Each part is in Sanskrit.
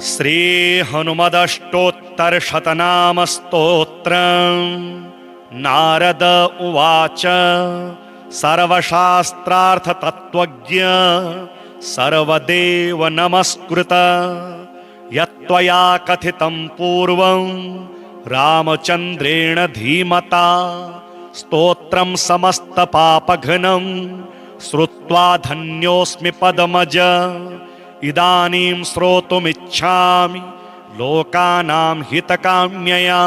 श्री हनुमदष्टोत्तरशतनाम स्तोत्रम्। नारद उवाच सर्वशास्त्रार्थ तत्त्वज्ञ सर्वदेव नमस्कृत यत्त्वया कथितं पूर्वं रामचन्द्रेण धीमता स्तोत्रं समस्तपापघ्नं श्रुत्वा धन्योऽस्मि पदमज इदानीं श्रोतुमिच्छामि लोकानां हितकाम्यया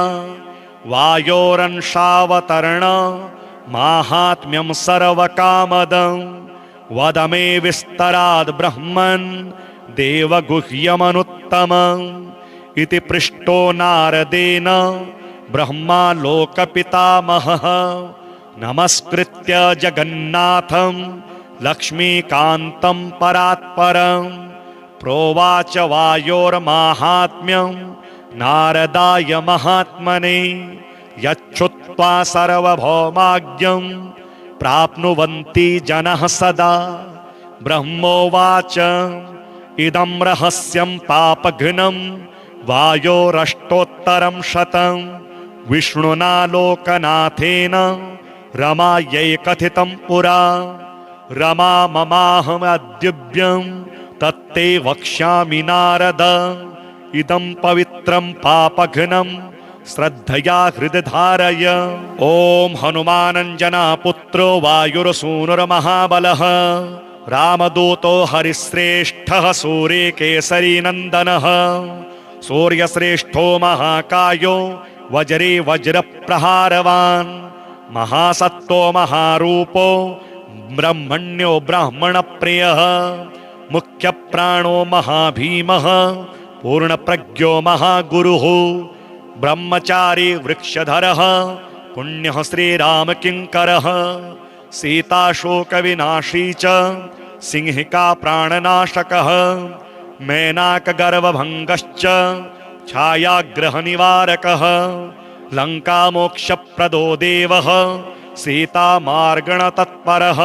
वायोरंशावतरण माहात्म्यं सर्वकामदं वद मे विस्तराद् ब्रह्मन् देवगुह्यमनुत्तमम् इति पृष्टो नारदेन ब्रह्मा लोकपितामहः नमस्कृत्य जगन्नाथं लक्ष्मीकान्तं परात्परं प्रोवाच वायोर्माहात्म्यं नारदाय महात्मने यच्छ्रुत्वा सर्वभौमाज्ञं प्राप्नुवन्ति जनः सदा। ब्रह्मोवाच इदं रहस्यं पापघ्नं वायोरष्टोत्तरं शतं विष्णुना लोकनाथेन रमायै कथितं पुरा रमा ममाहमद्युभ्यं तत्ते वक्ष्यामि नारद इदं पवित्रं पापघ्नं श्रद्धया हृदि धारय। ॐ हनुमानञ्जना पुत्रो वायुरसूनुर्महाबलः रामदूतो हरिश्रेष्ठः सूर्यकेसरी नन्दनः सूर्यश्रेष्ठो महाकायो वज्रे वज्रप्रहारवान् महासत्तो महारूपो ब्रह्मण्यो ब्राह्मणप्रियः मुख्यप्राणो महाभीमः पूर्णप्रज्ञो महागुरुः ब्रह्मचारी वृक्षधरः पुण्यः श्रीरामकिङ्करः सीताशोकविनाशी च सिंहिका प्राणनाशकः मेनाकगर्वभङ्गश्च छायाग्रहनिवारकः लङ्कामोक्षप्रदो देवः सीतामार्गणतत्परः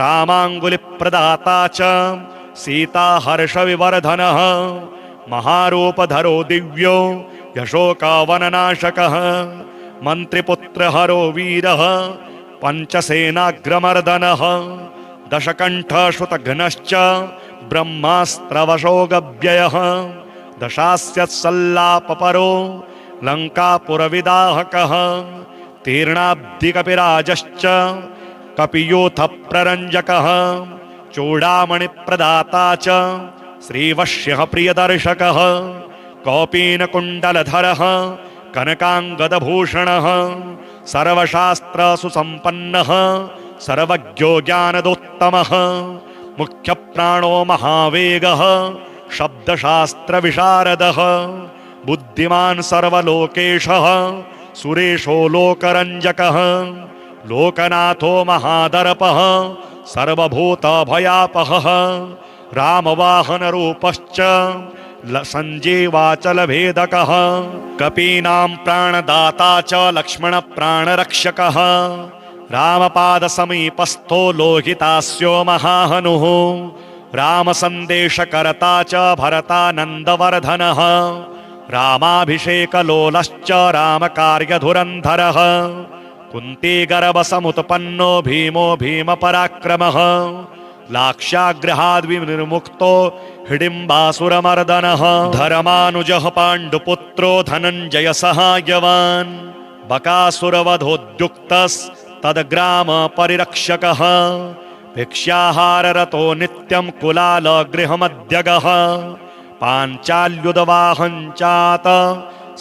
रामाङ्गुलिप्रदाता च सीताहर्षविवर्धनः महारूपधरो दिव्यो यशोकावननाशकः मन्त्रिपुत्रहरो वीरः पञ्चसेनाग्रमर्दनः दशकण्ठश्रुतघ्नश्च ब्रह्मास्त्रवशोगव्ययः दशास्यत्सल्लापपरो लङ्कापुरविदाहकः तीर्णाब्धिकपिराजश्च कपियूथप्ररञ्जकः चूडामणिप्रदाता च श्रीवश्यः प्रियदर्शकः कौपीनकुण्डलधरः कनकाङ्गदभूषणः सर्वशास्त्रसुसम्पन्नः सर्वज्ञो ज्ञानदोत्तमः मुख्यप्राणो महावेगः शब्दशास्त्रविशारदः बुद्धिमान् सर्वलोकेशः सुरेशो लोकरञ्जकः लोकनाथो महादर्पः सर्वभूतभयापहः रामवाहनरूपश्च सञ्जीवाचलभेदकः कपीनां प्राणदाता च लक्ष्मणप्राणरक्षकः रामपादसमीपस्थो लोहितास्यो महाहनुः रामसन्देशकर्ता च भरतानन्दवर्धनः रामाभिषेकलोलश्च रामकार्यधुरन्धरः कुन्तीगर्भसमुत्पन्नो भीमो भीमपराक्रमः लाक्षाग्रहाद्विनिर्मुक्तो हिडिम्बासुरमर्दनः धर्मानुजः पाण्डुपुत्रो धनञ्जयसहायवान् बकासुरवधोद्युक्तस्तद्ग्रामपरिरक्षकः भिक्षाहाररतो नित्यं कुलालगृहमध्यगः पाञ्चाल्युदवाहञ्चात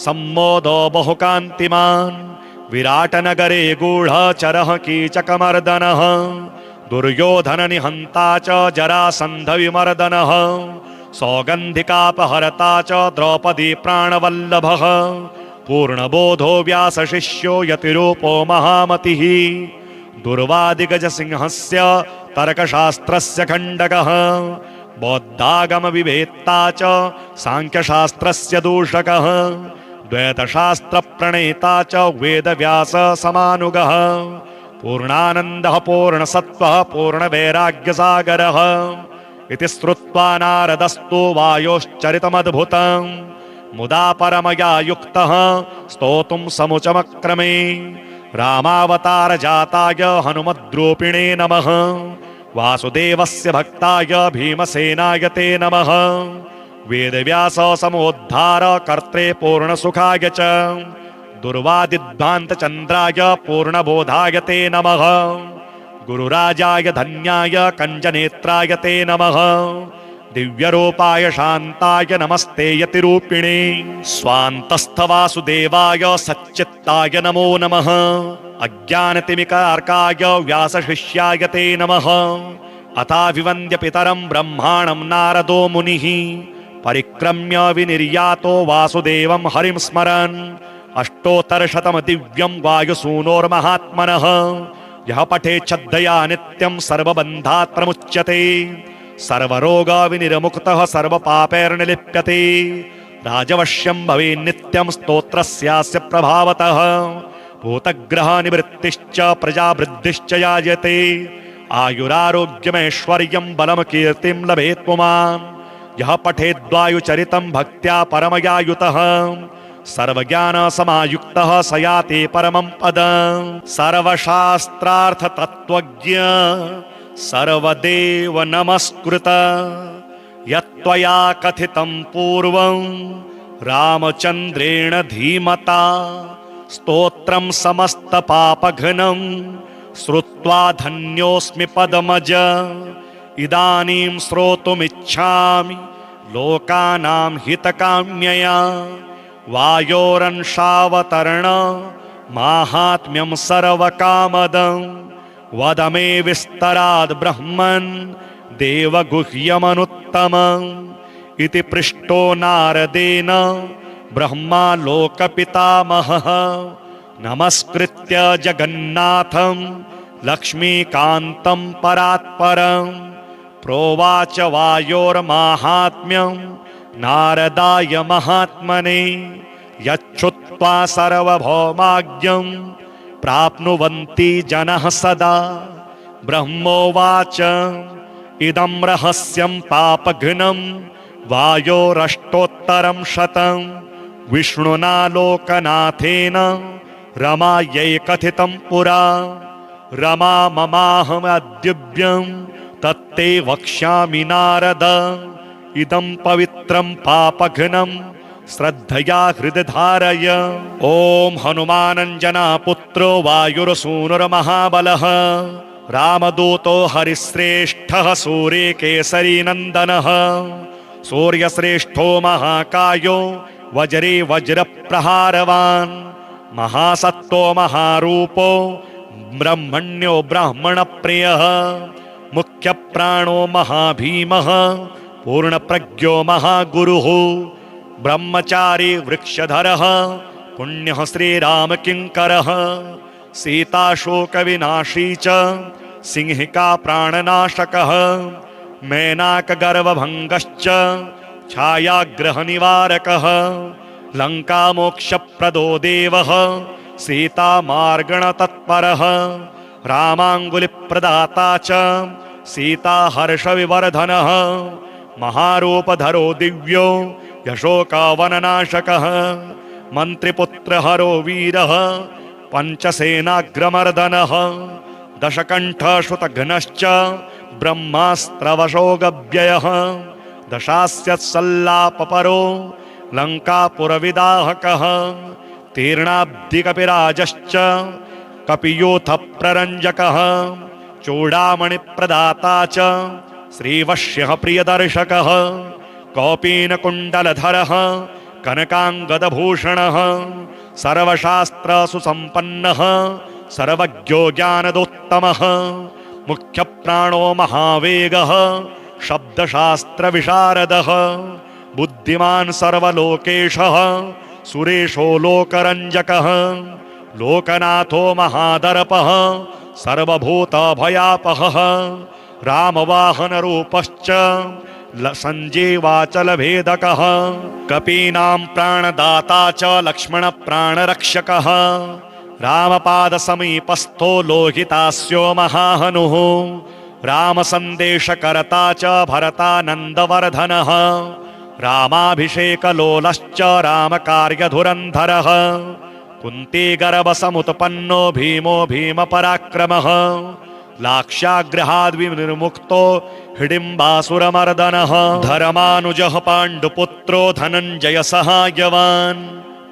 सम्मोदो बहुकान्तिमान् विराटनगरे गूढचरः कीचकमर्दनः दुर्योधननिहन्ता च जरासन्धविमर्दनः सौगन्धिकापहर्ता च द्रौपदी प्राणवल्लभः पूर्णबोधो व्यासशिष्यो यतिरूपो महामतिः दुर्वादिगजसिंहस्य तर्कशास्त्रस्य खण्डकः बौद्धागमविवेत्ता च साङ्ख्यशास्त्रस्य दूषकः द्वैतशास्त्रप्रणेता च वेदव्याससमानुगः पूर्णानन्दः पूर्णसत्त्वः पूर्णवैराग्यसागरः इति श्रुत्वा नारदस्तु वायोश्चरितमद्भुतं मुदा परमया युक्तः स्तोतुं समुचमक्रमे रामावतार जाताय हनुमद्रूपिणे नमः वासुदेवस्य भक्ताय भीमसेनाय ते नमः वेदव्यास समोद्धार कर्त्रे पूर्णसुखाय च दुर्वादिध्वान्तचन्द्राय पूर्णबोधाय ते नमः गुरुराजाय धन्याय कञ्जनेत्राय ते नमः दिव्यरूपाय शान्ताय नमस्ते यतिरूपिणे स्वान्तस्थवासुदेवाय सच्चित्ताय नमो नमः अज्ञानतिमिकार्काय व्यासशिष्याय ते नमः अथाभिवन्द्य पितरं ब्रह्माणं नारदो मुनिः परिक्रम्य विनिर्यातो वासुदेवं हरिं स्मरन् अष्टोत्तरशतं दिव्यं वायुसूनोर्महात्मनः यः पठेत् श्रद्धया नित्यं सर्वबन्धात् प्रमुच्यते सर्वरोगविनिर्मुक्तः सर्वपापैर्निलिप्यते राजवश्यं भवेन्नित्यं स्तोत्रस्यास्य प्रभावतः भूतग्रहनिवृत्तिश्च प्रजावृद्धिश्च यायते आयुरारोग्यमैश्वर्यं बलं कीर्तिं लभेत् पुमान् यः पठेद्वायुचरितं भक्त्या परमयायुतः सर्वज्ञानसमायुक्तः स याति परमं पदं सर्वशास्त्रार्थतत्त्वज्ञ सर्वदेव नमस्कृत यत्त्वया कथितं पूर्वं रामचन्द्रेण धीमता स्तोत्रं समस्तपापघ्नं श्रुत्वा धन्योऽस्मि पदमज इदानीं श्रोतुमिच्छामि लोकानां हितकाम्यया वायोरंशावतरण माहात्म्यं सर्वकामदं वद मे विस्तराद् ब्रह्मन् देवगुह्यमनुत्तमम् इति पृष्टो नारदेन ब्रह्मा लोकपितामहः नमस्कृत्य जगन्नाथं लक्ष्मीकान्तं परात्परं प्रोवाच वायोर्माहात्म्यं नारदाय महात्मने यच्छ्रुत्वा सर्वभौमाज्ञं प्राप्नुवन्ति जनः सदा ब्रह्मोवाच इदं रहस्यं पापघ्नं वायोरष्टोत्तरं शतं विष्णुना लोकनाथेन रमायै कथितं पुरा रमा ममाहमद्युभ्यं तत्ते वक्ष्यामि नारद इदं पवित्रं पापघ्नं श्रद्धया हृदि धारय ॐ हनुमानञ्जना पुत्रो वायुरसूनुर्महाबलः रामदूतो हरिश्रेष्ठः सूर्यकेसरी नन्दनः सूर्यश्रेष्ठो महाकायो वज्रे वज्रप्रहारवान् महासत्तो महारूपो ब्रह्मण्यो ब्राह्मणप्रियः मुख्यप्राणो महाभीमः पूर्णप्रज्ञो महागुरुः ब्रह्मचारी वृक्षधरः पुण्यः श्रीरामकिङ्करः सीताशोकविनाशी च सिंहिका प्राणनाशकः मेनाकगर्वभङ्गश्च छायाग्रहनिवारकः लङ्कामोक्षप्रदो देवः सीतामार्गणतत्परः रामाङ्गुलिप्रदाता च सीताहर्षविवर्धनः महारूपधरो दिव्यो यशोकावननाशकः मन्त्रिपुत्रहरो वीरः पञ्चसेनाग्रमर्दनः दशकण्ठश्रुतघ्नश्च ब्रह्मास्त्रवशोगव्ययः दशास्यत्सल्लापपरो लङ्कापुरविदाहकः तीर्णाब्धिकपिराजश्च कपियूथप्ररञ्जकः चूडामणिप्रदाता च श्रीवश्यः प्रियदर्शकः कौपीनकुण्डलधरः कनकाङ्गदभूषणः सर्वशास्त्रसुसम्पन्नः सर्वज्ञो ज्ञानदोत्तमः मुख्यप्राणो महावेगः शब्दशास्त्रविशारदः बुद्धिमान् सर्वलोकेशः सुरेशो लोकरञ्जकः लोकनाथो महादर्पः सर्वभूतभयापहः रामवाहनरूपश्च सञ्जीवाचलभेदकः कपीनां प्राणदाता च लक्ष्मणप्राणरक्षकः रामपादसमीपस्थो लोहितास्यो महाहनुः रामसन्देशकर्ता च भरतानन्दवर्धनः रामाभिषेकलोलश्च रामकार्यधुरन्धरः कुन्तीगर्भसमुत्पन्नो भीमो भीमपराक्रमः लाक्षागृहाद्विनिर्मुक्तो हिडिम्बासुरमर्दनः धर्मानुजः पाण्डुपुत्रो धनञ्जयसहायवान्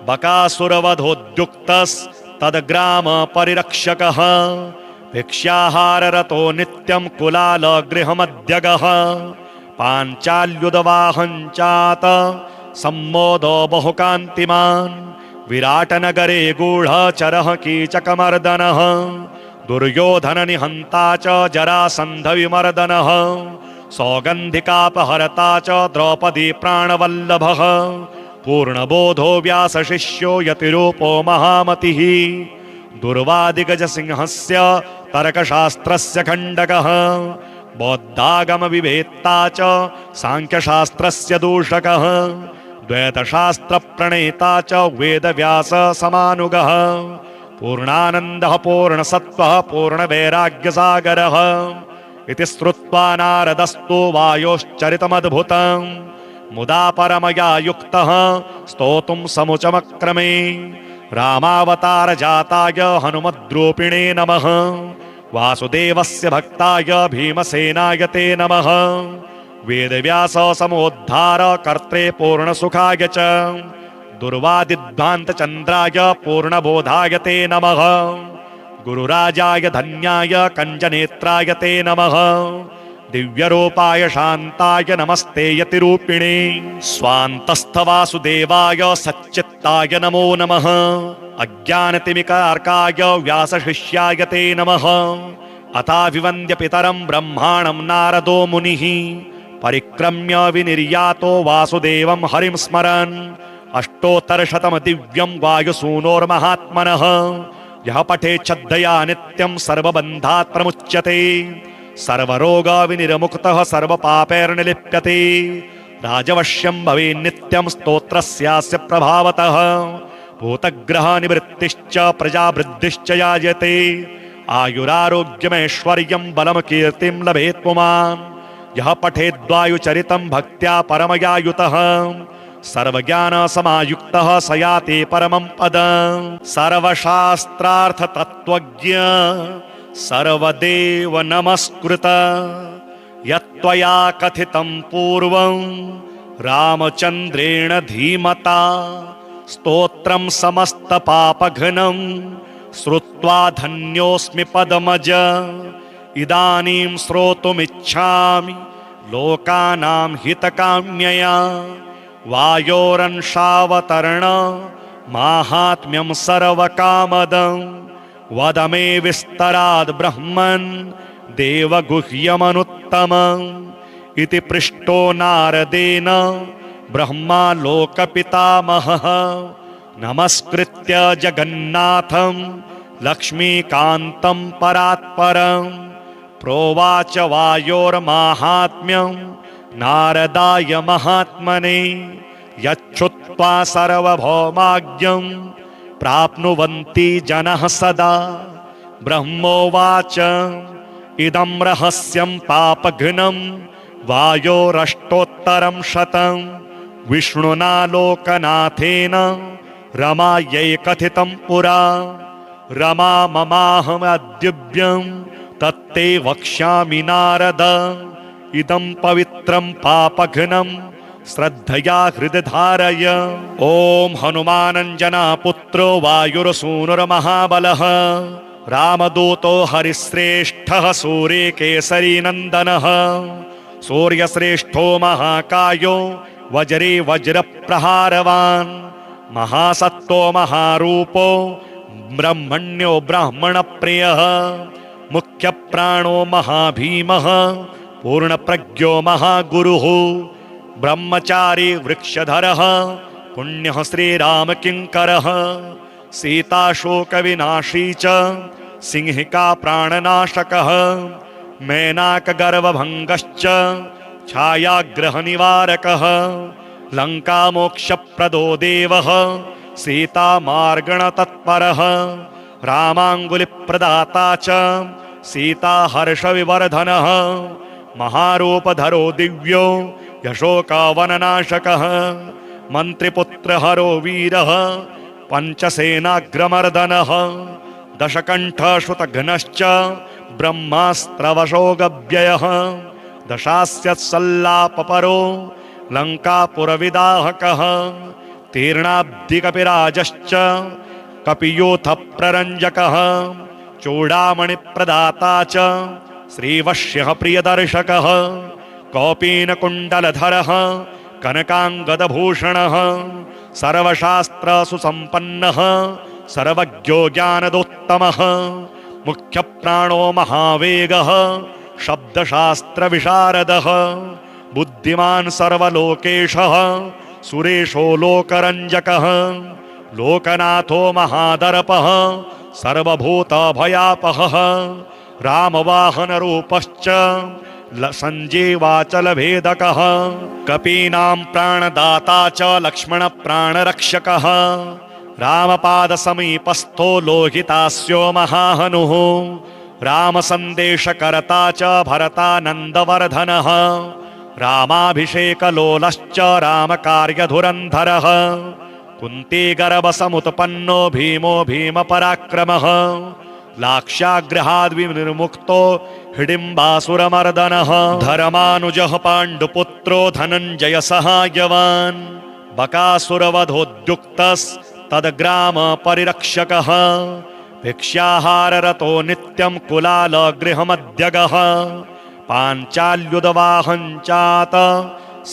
बकासुरवधोद्युक्तस्तद्ग्रामपरिरक्षकः भिक्षाहाररतो नित्यं कुलालगृहमध्यगः पाञ्चाल्युदवाहञ्चात सम्मोदो बहुकान्तिमान् विराटनगरे गूढचरः कीचकमर्दनः दुर्योधननिहन्ता च जरासन्धविमर्दनः सौगन्धिकापहर्ता च द्रौपदी प्राणवल्लभः पूर्णबोधो व्यासशिष्यो यतिरूपो महामतिः दुर्वादिगजसिंहस्य तर्कशास्त्रस्य खण्डकः बौद्धागमविवेत्ता च साङ्ख्यशास्त्रस्य दूषकः द्वैतशास्त्रप्रणेता च वेदव्याससमानुगः पूर्णानन्दः पूर्णसत्त्वः पूर्णवैराग्यसागरः इति श्रुत्वा नारदस्तु वायोश्चरितमद्भुतं मुदा परमया युक्तः स्तोतुं समुचमक्रमे रामावतारजाताय हनुमद्रूपिणे नमः वासुदेवस्य भक्ताय भीमसेनाय ते नमः वेदव्यास समोद्धार कर्त्रे पूर्णसुखाय च दुर्वादिध्वान्तचन्द्राय पूर्णबोधाय ते नमः गुरुराजाय धन्याय कञ्जनेत्राय ते नमः दिव्यरूपाय शान्ताय नमस्ते यतिरूपिणे स्वान्तस्थवासुदेवाय सच्चित्ताय नमो नमः अज्ञानतिमिकार्काय व्यासशिष्याय ते नमः अथाभिवन्द्य पितरं ब्रह्माणं नारदो मुनिः परिक्रम्य विनिर्यातो वासुदेवं हरिं स्मरन् अष्टोत्तरशतं दिव्यं वायुसूनोर्महात्मनः यः पठेत् श्रद्धया नित्यं सर्वबन्धात् प्रमुच्यते सर्वरोगविनिर्मुक्तः सर्वपापैर्निलिप्यते राजवश्यं भवेन्नित्यं स्तोत्रस्यास्य प्रभावतः भूतग्रहनिवृत्तिश्च प्रजावृद्धिश्च यायते आयुरारोग्यमैश्वर्यं बलं कीर्तिं लभेत् पुमान् यः पठेद्वायुचरितं भक्त्या परमयायुतः सर्वज्ञानसमायुक्तः स याति परमं पदम् सर्वशास्त्रार्थतत्त्वज्ञ सर्वदेव नमस्कृत यत्त्वया कथितं पूर्वं रामचन्द्रेण धीमता स्तोत्रं समस्तपापघ्नं श्रुत्वा धन्योऽस्मि पदमज इदानीं श्रोतुमिच्छामि लोकानां हितकाम्यया वायोरंशावतरण माहात्म्यं सर्वकामदं वद मे विस्तराद् ब्रह्मन् देवगुह्यमनुत्तमम् इति पृष्टो नारदेन ब्रह्मा लोकपितामहः नमस्कृत्य जगन्नाथं लक्ष्मीकान्तं परात्परं प्रोवाच वायोर्माहात्म्यं नारदाय महात्मने यच्छ्रुत्वा सर्वभौमाज्ञं प्राप्नुवन्ति जनः सदा ब्रह्मोवाच इदं रहस्यं पापघ्नं वायोरष्टोत्तरं शतं विष्णुना लोकनाथेन रमायै कथितं पुरा रमा ममाहमद्युभ्यं तत्ते वक्ष्यामि नारद इदं पवित्रं पापघ्नं श्रद्धया हृदि धारय ॐ हनुमानञ्जना पुत्रो वायुरसूनुर्महाबलः रामदूतो हरिश्रेष्ठः सूर्यकेसरी नन्दनः सूर्यश्रेष्ठो महाकायो वज्रे वज्रप्रहारवान् महासत्तो महारूपो ब्रह्मण्यो ब्राह्मणप्रियः मुख्यप्राणो महाभीमः पूर्णप्रज्ञो महागुरुः ब्रह्मचारी वृक्षधरः पुण्यः श्रीरामकिङ्करः सीताशोकविनाशी च सिंहिका प्राणनाशकः मेनाकगर्वभङ्गश्च छायाग्रहनिवारकः लङ्कामोक्षप्रदो देवः सीतामार्गणतत्परः रामाङ्गुलिप्रदाता च सीता हर्षविवर्धनः महारूपधरो दिव्यो यशोकावननाशकः मन्त्रिपुत्रहरो वीरः पञ्चसेनाग्रमर्दनः दशकण्ठश्रुतघ्नश्च ब्रह्मास्त्रवशो गव्ययः दशास्यत्सल्लापपरो लङ्कापुरविदाहकः तीर्णाब्धिकपिराजश्च कपियूथप्ररञ्जकः चूडामणिप्रदाता च श्रीवश्यः प्रियदर्शकः कौपीनकुण्डलधरः कनकाङ्गदभूषणः सर्वशास्त्रसुसम्पन्नः सर्वज्ञो ज्ञानदोत्तमः मुख्यप्राणो महावेगः शब्दशास्त्रविशारदः बुद्धिमान् सर्वलोकेशः सुरेशो लोकरञ्जकः लोकनाथो महादर्पः सर्वभूतभयापहः रामवाहनरूपश्च सञ्जीवाचलभेदकः कपीनां प्राणदाता च लक्ष्मणप्राणरक्षकः रामपादसमीपस्थो लोहितास्यो महाहनुः रामसन्देशकर्ता च भरतानन्दवर्धनः रामाभिषेकलोलश्च रामकार्यधुरन्धरः कुन्तीगर्भसमुत्पन्नो भीमो भीमपराक्रमः लाक्षाग्रहाद्विनिर्मुक्तो हिडिम्बासुरमर्दनः धर्मानुजः पाण्डुपुत्रो धनञ्जयसहायवान् बकासुरवधोद्युक्तस्तद्ग्रामपरिरक्षकः भिक्षाहाररतो नित्यं कुलालगृहमध्यगः पाञ्चाल्युदवाहञ्चात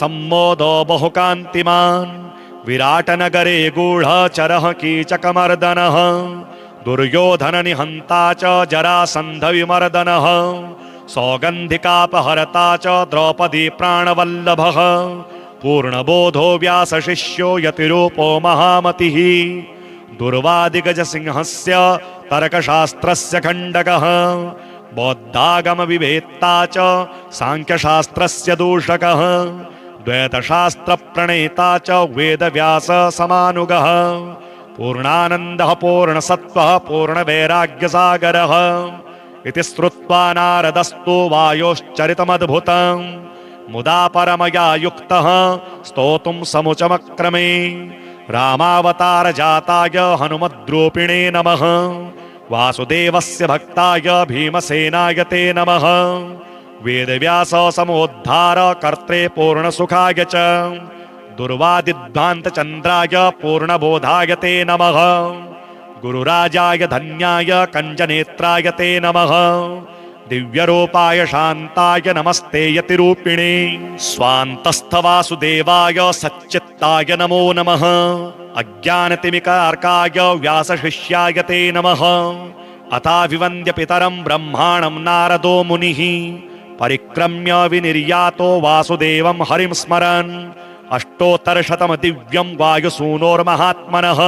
सम्मोदो बहुकान्तिमान् विराटनगरे गूढचरः कीचकमर्दनः दुर्योधननिहन्ता च जरासन्धविमर्दनः सौगन्धिकापहर्ता च द्रौपदी प्राणवल्लभः पूर्णबोधो व्यासशिष्यो यतिरूपो महामतिः दुर्वादिगजसिंहस्य तर्कशास्त्रस्य खण्डकः बौद्धागमविवेत्ता च साङ्ख्यशास्त्रस्य दूषकः द्वैतशास्त्रप्रणेता च वेदव्याससमानुगः पूर्णानन्दः पूर्णसत्त्वः पूर्णवैराग्यसागरः इति श्रुत्वा नारदस्तु वायोश्चरितमद्भुतं मुदा परमया युक्तः स्तोतुं समुचमक्रमे रामावतारजाताय हनुमद्रूपिणे नमः वासुदेवस्य भक्ताय भीमसेनाय ते नमः वेदव्यास समोद्धार कर्त्रे पूर्णसुखाय च दुर्वादिध्वान्तचन्द्राय पूर्णबोधाय ते नमः गुरुराजाय धन्याय कञ्जनेत्राय ते नमः दिव्यरूपाय शान्ताय नमस्ते यतिरूपिणे स्वान्तस्थवासुदेवाय सच्चित्ताय नमो नमः अज्ञानतिमिकार्काय व्यासशिष्याय ते नमः अथाभिवन्द्य पितरं ब्रह्माणं नारदो मुनिः परिक्रम्य विनिर्यातो वासुदेवं हरिं स्मरन् अष्टोत्तरशतं दिव्यं वायुसूनोर्महात्मनः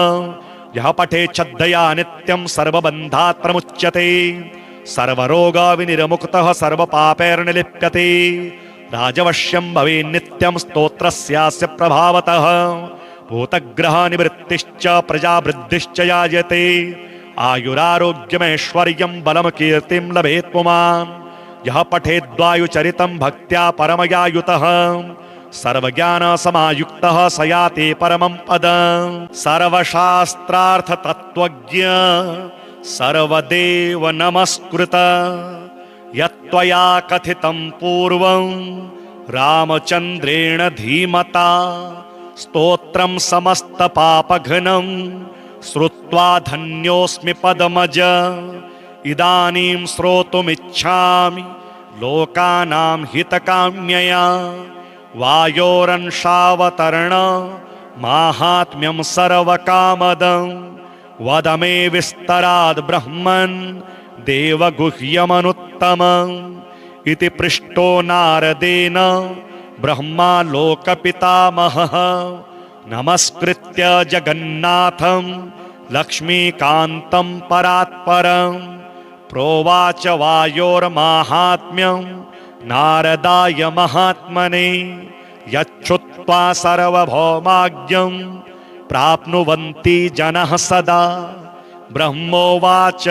यः पठेत् श्रद्धया नित्यं सर्वबन्धात् प्रमुच्यते सर्वरोगविनिर्मुक्तः सर्वपापैर्निलिप्यते राजवश्यं भवेन्नित्यं स्तोत्रस्यास्य प्रभावतः भूतग्रहनिवृत्तिश्च प्रजावृद्धिश्च यायते आयुरारोग्यमैश्वर्यं बलं कीर्तिं लभेत् पुमान् यः पठेद्वायुचरितं भक्त्या परमयायुतः सर्वज्ञानसमायुक्तः स याति परमं पदं सर्वशास्त्रार्थतत्त्वज्ञ सर्वदेव नमस्कृत यत्त्वया कथितं पूर्वं रामचन्द्रेण धीमता स्तोत्रं समस्तपापघ्नं श्रुत्वा धन्योऽस्मि पदमज इदानीं श्रोतुमिच्छामि लोकानां हितकाम्यया वायोरंशावतरण माहात्म्यं सर्वकामदं वद मे विस्तराद् ब्रह्मन् देवगुह्यमनुत्तमम् इति पृष्टो नारदेन ब्रह्मा लोकपितामहः नमस्कृत्य जगन्नाथं लक्ष्मीकान्तं परात्परं प्रोवाच वायोर्माहात्म्यं नारदाय महात्मने यच्छ्रुत्वा सर्वभौमाज्ञं प्राप्नुवन्ति जनः सदा ब्रह्मोवाच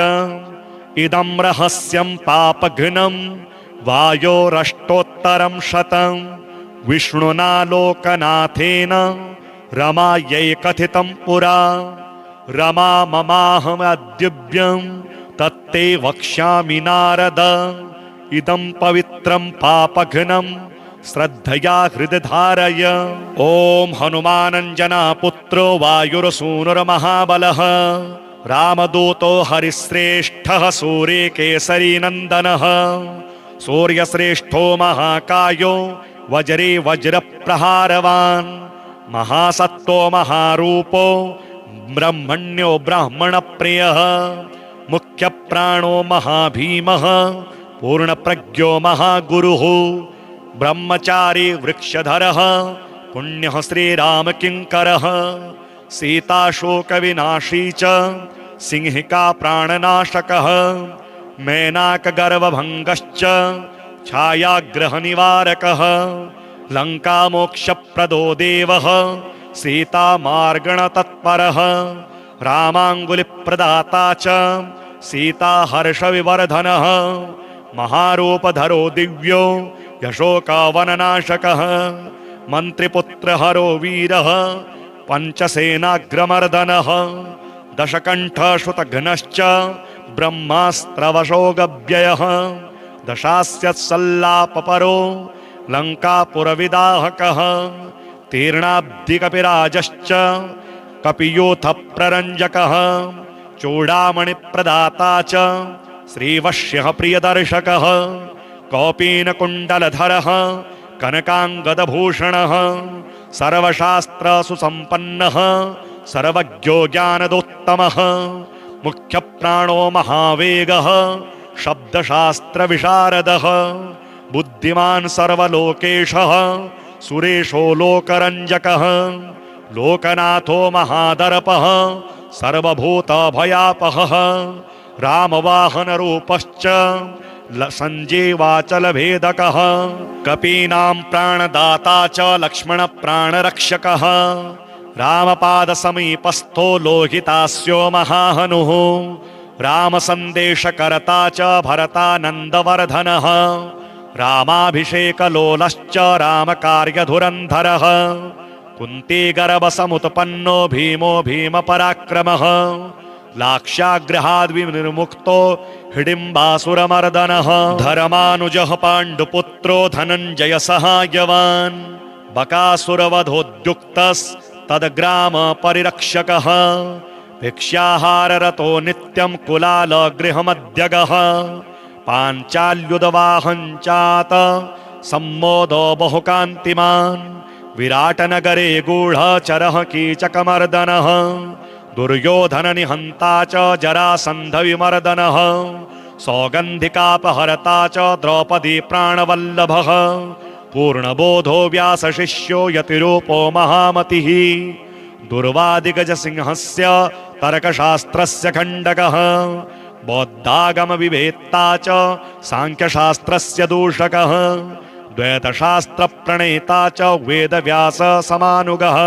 इदं रहस्यं पापघ्नं वायोरष्टोत्तरं शतं विष्णुना लोकनाथेन रमायै कथितं पुरा रमा ममाहमद्युभ्यं तत्ते वक्ष्यामि नारद इदं पवित्रं पापघ्नं श्रद्धया हृदि धारय। ॐ हनुमानञ्जना पुत्रो वायुरसूनुर्महाबलः रामदूतो हरिश्रेष्ठः सूर्यकेसरी नन्दनः सूर्यश्रेष्ठो महाकायो वज्रे वज्रप्रहारवान् महासत्तो महारूपो ब्रह्मण्यो ब्राह्मणप्रियः मुख्यप्राणो महाभीमः पूर्णप्रज्ञो महागुरुः ब्रह्मचारी वृक्षधरः पुण्यः श्रीरामकिङ्करः सीताशोकविनाशी च सिंहिका प्राणनाशकः मेनाकगर्वभङ्गश्च छायाग्रहनिवारकः लङ्कामोक्षप्रदो देवः सीतामार्गणतत्परः रामाङ्गुलिप्रदाता च सीताहर्षविवर्धनः महारूपधरो दिव्यो यशोकावननाशकः मन्त्रिपुत्रहरो वीरः पञ्चसेनाग्रमर्दनः दशकण्ठश्रुतघ्नश्च ब्रह्मास्त्रवशोगव्ययः दशास्यत्सल्लापपरो लङ्कापुरविदाहकः तीर्णाब्धिकपिराजश्च कपियूथप्ररञ्जकः चूडामणिप्रदाता च श्रीवश्यः प्रियदर्शकः कौपीनकुण्डलधरः कनकाङ्गदभूषणः सर्वशास्त्रसुसम्पन्नः सर्वज्ञो ज्ञानदोत्तमः मुख्यप्राणो महावेगः शब्दशास्त्रविशारदः बुद्धिमान् सर्वलोकेशः सुरेशो लोकरञ्जकः लोकनाथो महादर्पः सर्वभूतभयापहः रामवाहनरूपश्च सञ्जीवाचलभेदकः कपीनां प्राणदाता च लक्ष्मणप्राणरक्षकः रामपादसमीपस्थो लोहितास्यो महाहनुः रामसन्देशकर्ता च भरतानन्दवर्धनः रामाभिषेकलोलश्च रामकार्यधुरन्धरः कुन्तीगर्भसमुत्पन्नो भीमो भीमपराक्रमः लाक्षाग्रहाद्विनिर्मुक्तो हिडिम्बासुरमर्दनः धर्मानुजः पाण्डुपुत्रो धनञ्जयसहायवान् बकासुरवधोद्युक्तस्तद्ग्रामपरिरक्षकः भिक्षाहाररतो नित्यं कुलालगृहमध्यगः पाञ्चाल्युदवाहञ्चात सम्मोदो बहुकान्तिमान् विराटनगरे गूढचरः कीचकमर्दनः दुर्योधननिहन्ता च जरासन्धविमर्दनः सौगन्धिकापहर्ता च द्रौपदी प्राणवल्लभः पूर्णबोधो व्यासशिष्यो यतिरूपो महामतिः दुर्वादिगजसिंहस्य तर्कशास्त्रस्य खण्डकः बौद्धागमविवेत्ता च साङ्ख्यशास्त्रस्य दूषकः द्वैतशास्त्रप्रणेता च वेदव्याससमानुगः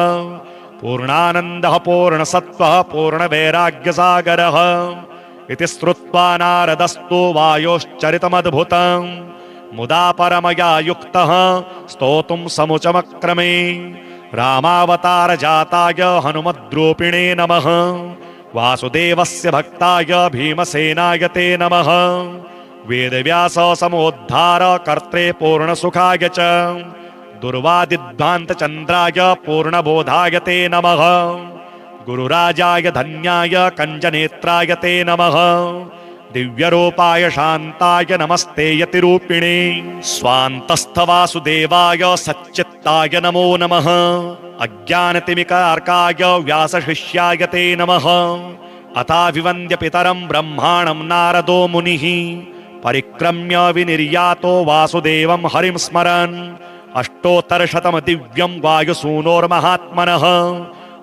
पूर्णानन्दः पूर्णसत्त्वः पूर्णवैराग्यसागरः इति श्रुत्वा नारदस्तु वायोश्चरितमद्भुतं मुदा परमया युक्तः स्तोतुं समुचमक्रमे रामावतारजाताय हनुमद्रूपिणे नमः वासुदेवस्य भक्ताय भीमसेनाय ते नमः वेदव्यास समोद्धार कर्त्रे पूर्णसुखाय च दुर्वादिध्वान्तचन्द्राय पूर्णबोधाय ते नमः गुरुराजाय धन्याय कञ्जनेत्राय ते नमः दिव्यरूपाय शान्ताय नमस्ते यतिरूपिणे स्वान्तस्थवासुदेवाय सच्चित्ताय नमो नमः अज्ञानतिमिकार्काय व्यासशिष्याय ते नमः अथाभिवन्द्य पितरं ब्रह्माणं नारदो मुनिः परिक्रम्य विनिर्यातो वासुदेवं हरिं स्मरन् अष्टोत्तरशतं दिव्यं वायुसूनोर्महात्मनः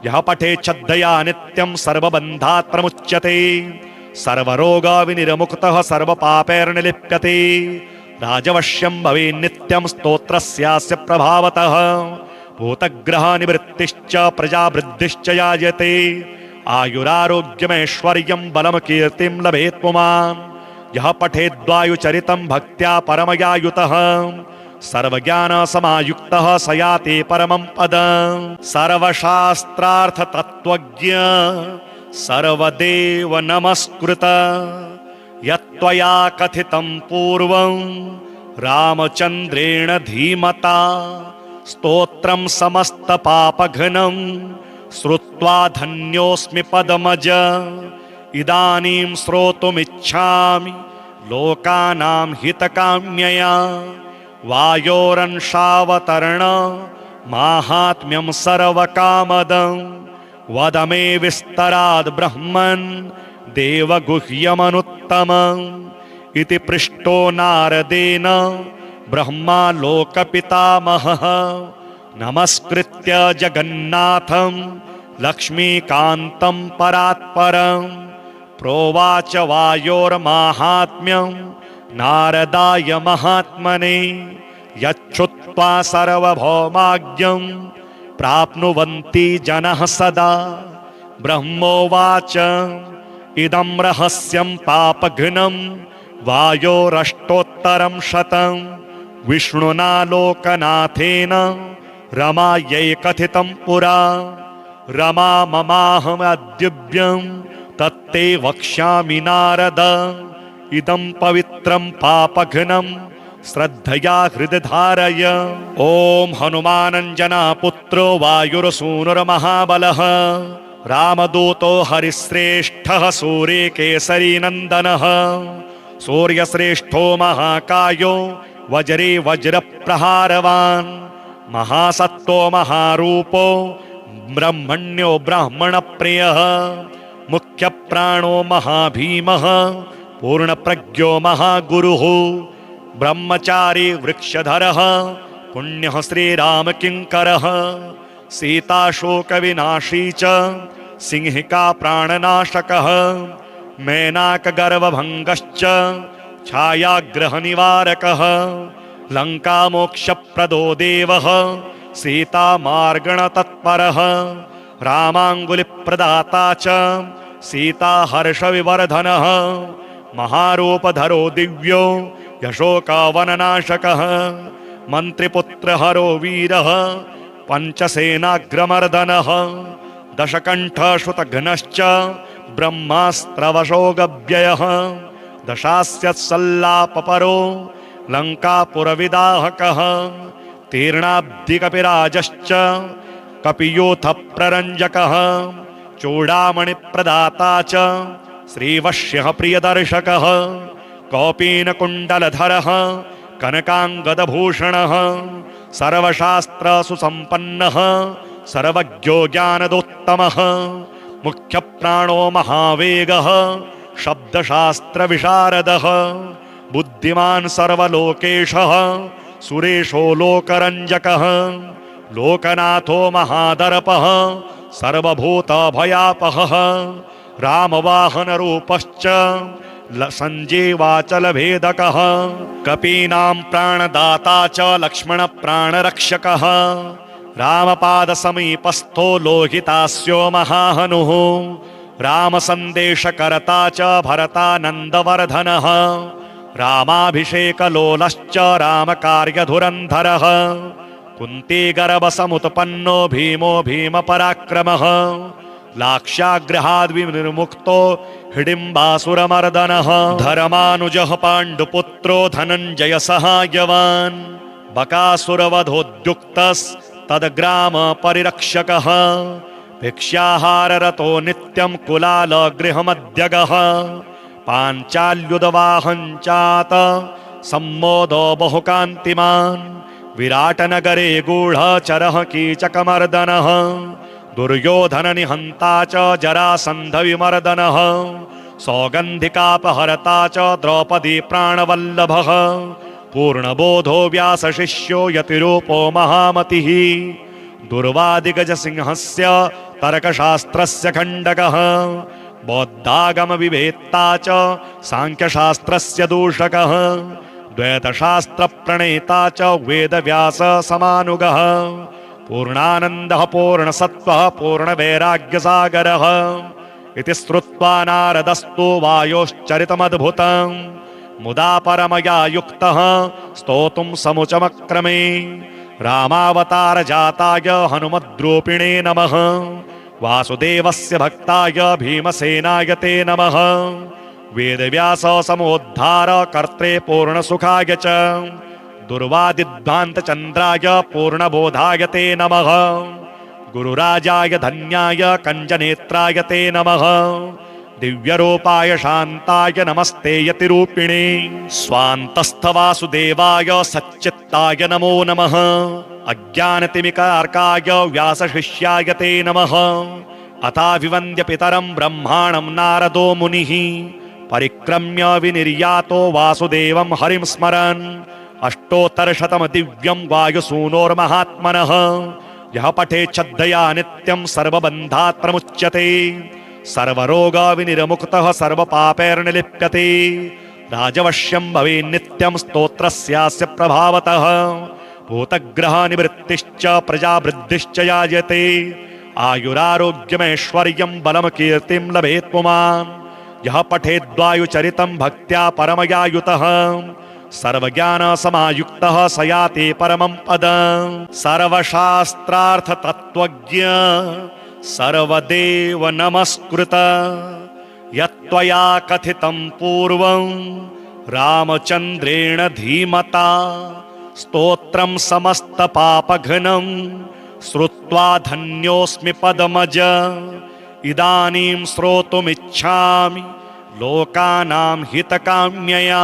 यः पठेत् श्रद्धया नित्यं सर्वबन्धात् प्रमुच्यते सर्वरोगविनिर्मुक्तः सर्वपापैर्निलिप्यते राजवश्यं भवेन्नित्यं स्तोत्रस्यास्य प्रभावतः भूतग्रहनिवृत्तिश्च प्रजावृद्धिश्च यायते आयुरारोग्यमैश्वर्यं बलं कीर्तिं लभेत् पुमान् यः पठेद्वायुचरितं भक्त्या परमयायुतः सर्वज्ञान समायुक्तः स याति परमं पदम्। सर्वशास्त्रार्थ तत्त्वज्ञ सर्वदेव नमस्कृत यत्त्वया कथितं पूर्वं रामचन्द्रेण धीमता स्तोत्रं समस्तपापघ्नं श्रुत्वा धन्योऽस्मि पदमज इदानीं श्रोतुमिच्छामि लोकानां हितकाम्यया वायोरंशावतरण माहात्म्यं सर्वकामदं वद मे विस्तराद् ब्रह्मन् देवगुह्यमनुत्तमम् इति पृष्टो नारदेन ब्रह्मा लोकपितामहः नमस्कृत्य जगन्नाथं लक्ष्मीकान्तं परात्परं प्रोवाच वायोर्माहात्म्यं नारदाय महात्मने यच्छ्रुत्वा सर्वभौमाज्ञं प्राप्नुवन्ति जनः सदा। ब्रह्मोवाच इदं रहस्यं पापघ्नं वायोरष्टोत्तरं शतं विष्णुना लोकनाथेन रमायै कथितं पुरा रमा ममाहमद्युभ्यं तत्ते वक्ष्यामि नारद इदं पवित्रं पापघ्नं श्रद्धया हृदि धारय। ॐ हनुमानञ्जना पुत्रो वायुरसूनुर्महाबलः रामदूतो हरिश्रेष्ठः सूर्यकेसरी नन्दनः सूर्यश्रेष्ठो महाकायो वज्रे वज्रप्रहारवान् महासत्तो महारूपो ब्रह्मण्यो ब्राह्मणप्रियः मुख्यप्राणो महाभीमः पूर्णप्रज्ञो महागुरुः ब्रह्मचारी वृक्षधरः पुण्यः श्रीरामकिङ्करः सीताशोकविनाशी च सिंहिका प्राणनाशकः मेनाकगर्वभङ्गश्च छायाग्रहनिवारकः लङ्कामोक्षप्रदो देवः सीतामार्गणतत्परः रामाङ्गुलिप्रदाता च सीताहर्षविवर्धनः महारूपधरो दिव्यो यशोकावननाशकः मन्त्रिपुत्रहरो वीरः पञ्चसेनाग्रमर्दनः दशकण्ठश्रुतघ्नश्च ब्रह्मास्त्रवशोगव्ययः दशास्यत्सल्लापपरो लङ्कापुरविदाहकः तीर्णाब्धिकपिराजश्च कपियूथप्ररञ्जकः चूडामणिप्रदाता च श्रीवश्यः प्रियदर्शकः कौपीनकुण्डलधरः कनकाङ्गदभूषणः सर्वशास्त्रसुसम्पन्नः सर्वज्ञो ज्ञानदोत्तमः मुख्यप्राणो महावेगः शब्दशास्त्रविशारदः बुद्धिमान् सर्वलोकेशः सुरेशो लोकरञ्जकः लोकनाथो महादर्पः सर्वभूतभयापहः रामवाहनरूपश्च सञ्जीवाचलभेदकः कपीनां प्राणदाता च लक्ष्मणप्राणरक्षकः रामपादसमीपस्थो लोहितास्यो महाहनुः रामसन्देशकर्ता च भरतानन्दवर्धनः रामाभिषेकलोलश्च रामकार्यधुरन्धरः कुन्तीगर्भसमुत्पन्नो भीमो भीमपराक्रमः लाक्षाग्रहाद्विनिर्मुक्तो हिडिम्बासुरमर्दनः धर्मानुजः पाण्डुपुत्रो धनञ्जयसहायवान् बकासुरवधोद्युक्तस्तद्ग्रामपरिरक्षकः भिक्षाहाररतो नित्यं कुलालगृहमध्यगः पाञ्चाल्युदवाहञ्चात सम्मोदो बहुकान्तिमान् विराटनगरे गूढचरः कीचकमर्दनः दुर्योधननिहन्ता च जरासन्धविमर्दनः सौगन्धिकापहर्ता च द्रौपदी प्राणवल्लभः पूर्णबोधो व्यासशिष्यो यतिरूपो महामतिः दुर्वादिगजसिंहस्य तर्कशास्त्रस्य खण्डकः बौद्धागमविवेत्ता च साङ्ख्यशास्त्रस्य दूषकः द्वैतशास्त्रप्रणेता च वेदव्याससमानुगः पूर्णानन्दः पूर्णसत्त्वः पूर्णवैराग्यसागरः इति श्रुत्वा नारदस्तु वायोश्चरितमद्भुतं मुदा परमया युक्तः स्तोतुं समुचमक्रमे रामावतार जाताय हनुमद्रूपिणे नमः वासुदेवस्य भक्ताय भीमसेनाय ते नमः वेदव्यास समोद्धार कर्त्रे पूर्णसुखाय च दुर्वादिध्वान्तचन्द्राय पूर्णबोधाय ते नमः गुरुराजाय धन्याय कञ्जनेत्राय ते नमः दिव्यरूपाय शान्ताय नमस्ते यतिरूपिणे स्वान्तस्थवासुदेवाय सच्चित्ताय नमो नमः अज्ञानतिमिकार्काय व्यासशिष्याय ते नमः अथाभिवन्द्य पितरं ब्रह्माणं नारदो मुनिः परिक्रम्य विनिर्यातो वासुदेवं हरिं स्मरन् अष्टोत्तरशतं दिव्यं वायुसूनोर्महात्मनः यः पठेत् श्रद्धया नित्यं सर्वबन्धात् प्रमुच्यते सर्वरोगविनिर्मुक्तः सर्वपापैर्निलिप्यते राजवश्यं भवेत् नित्यं स्तोत्रस्यास्य प्रभावतः भूतग्रहनिवृत्तिश्च प्रजावृद्धिश्च यायते आयुरारोग्यमैश्वर्यं बलं कीर्तिं लभेत् पुमान् यः पठेद्वायुचरितं भक्त्या परमयायुतः सर्वज्ञानसमायुक्तः स याति परमं पदम् सर्वशास्त्रार्थतत्त्वज्ञ सर्वदेव नमस्कृत यत्त्वया कथितं पूर्वं रामचन्द्रेण धीमता स्तोत्रं समस्तपापघ्नं श्रुत्वा धन्योऽस्मि पदमज इदानीं श्रोतुमिच्छामि लोकानां हितकाम्यया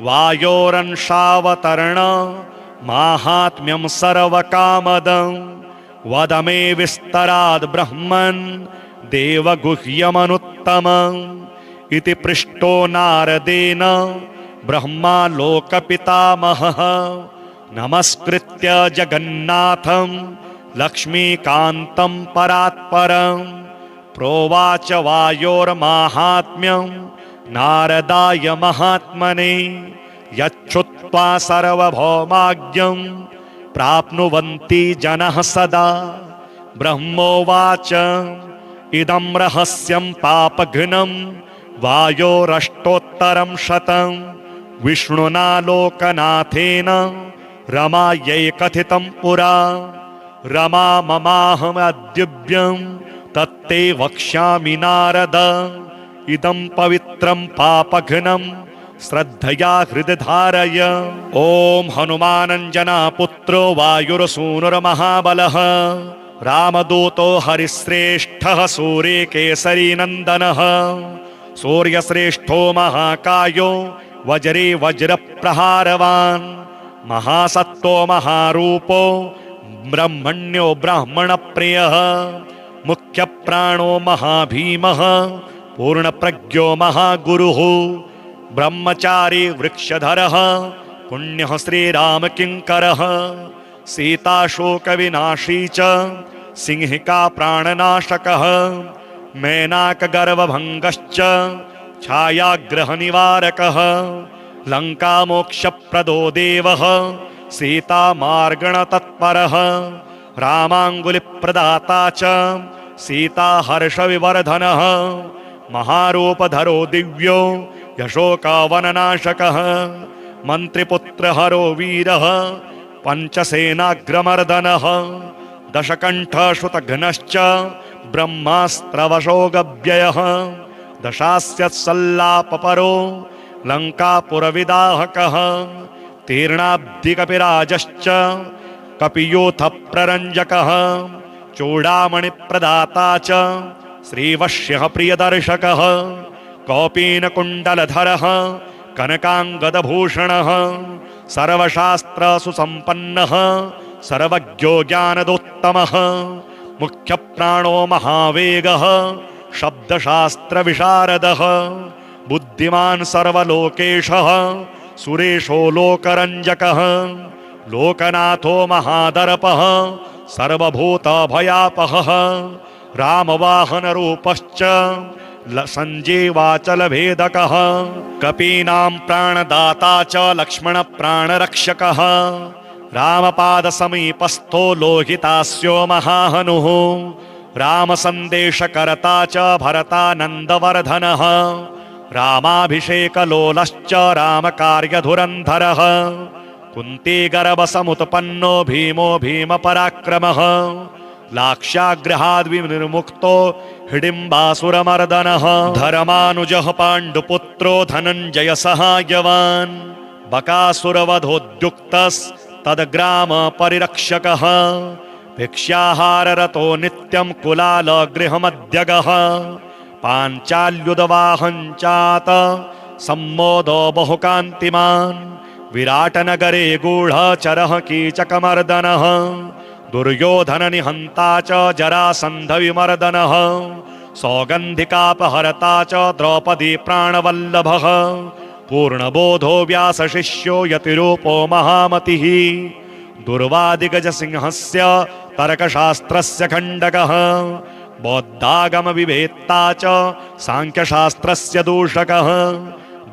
वायोरंशावतरण माहात्म्यं सर्वकामदं वद मे विस्तराद् ब्रह्मन् देवगुह्यमनुत्तमम् इति पृष्टो नारदेन ब्रह्मा लोकपितामहः नमस्कृत्य जगन्नाथं लक्ष्मीकान्तं परात्परं प्रोवाच वायोर्माहात्म्यं नारदाय महात्मने यच्छ्रुत्वा सर्वभौमाज्ञं प्राप्नुवन्ति जनः सदा ब्रह्मोवाच इदं रहस्यं पापघ्नं वायोरष्टोत्तरं शतं विष्णुना लोकनाथेन रमायै कथितं पुरा रमा ममाहमद्युभ्यं तत्ते वक्ष्यामि नारद इदं पवित्रं पापघ्नं श्रद्धया हृदि धारय ॐ हनुमानञ्जना पुत्रो वायुरसूनुर्महाबलः रामदूतो हरिश्रेष्ठः सूर्यकेसरी नन्दनः सूर्यश्रेष्ठो महाकायो वज्रे वज्रप्रहारवान् महासत्तो महारूपो ब्रह्मण्यो ब्राह्मणप्रियः मुख्यप्राणो महाभीमः पूर्णप्रज्ञो महागुरुः ब्रह्मचारी वृक्षधरः पुण्यः श्रीरामकिङ्करः सीताशोकविनाशी च सिंहिका प्राणनाशकः मेनाकगर्वभङ्गश्च छायाग्रहनिवारकः लङ्कामोक्षप्रदो देवः सीतामार्गणतत्परः रामाङ्गुलिप्रदाता च सीताहर्षविवर्धनः महारूपधरो दिव्यो यशोकावननाशकः मन्त्रिपुत्रहरो वीरः पञ्चसेनाग्रमर्दनः दशकण्ठश्रुतघ्नश्च ब्रह्मास्त्रवशोगव्ययः दशास्यत्सल्लापपरो लङ्कापुरविदाहकः तीर्णाब्धिकपिराजश्च कपियूथप्ररञ्जकः चूडामणिप्रदाता च श्रीवश्यः प्रियदर्शकः कौपीनकुण्डलधरः कनकाङ्गदभूषणः सर्वशास्त्रसुसम्पन्नः सर्वज्ञो ज्ञानदोत्तमः मुख्यप्राणो महावेगः शब्दशास्त्रविशारदः बुद्धिमान् सर्वलोकेशः सुरेशो लोकरञ्जकः लोकनाथो महादर्पः सर्वभूतभयापहः रामवाहनरूपश्च सञ्जीवाचलभेदकः कपीनां प्राणदाता च लक्ष्मणप्राणरक्षकः रामपादसमीपस्थो लोहितास्यो महाहनुः रामसन्देशकर्ता च भरतानन्दवर्धनः रामाभिषेकलोलश्च रामकार्यधुरन्धरः कुन्तीगर्भसमुत्पन्नो भीमो भीमपराक्रमः लाक्षागृहाद्विनिर्मुक्तो हिडिम्बासुरमर्दनः धर्मानुजः पाण्डुपुत्रो धनञ्जय सहायवान् बकासुरवधोद्युक्तस्तद्ग्रामपरिरक्षकः भिक्षाहाररतो नित्यं कुलालगृहमध्यगः पाञ्चाल्युदवाहञ्चात सम्मोदो बहुकान्तिमान् विराटनगरे गूढचरः कीचकमर्दनः दुर्योधननिहन्ता च जरासन्धविमर्दनः सौगन्धिकापहर्ता च द्रौपदी प्राणवल्लभः पूर्णबोधो व्यासशिष्यो यतिरूपो महामतिः दुर्वादिगजसिंहस्य तर्कशास्त्रस्य खण्डकः बौद्धागमविवेत्ता च साङ्ख्यशास्त्रस्य दूषकः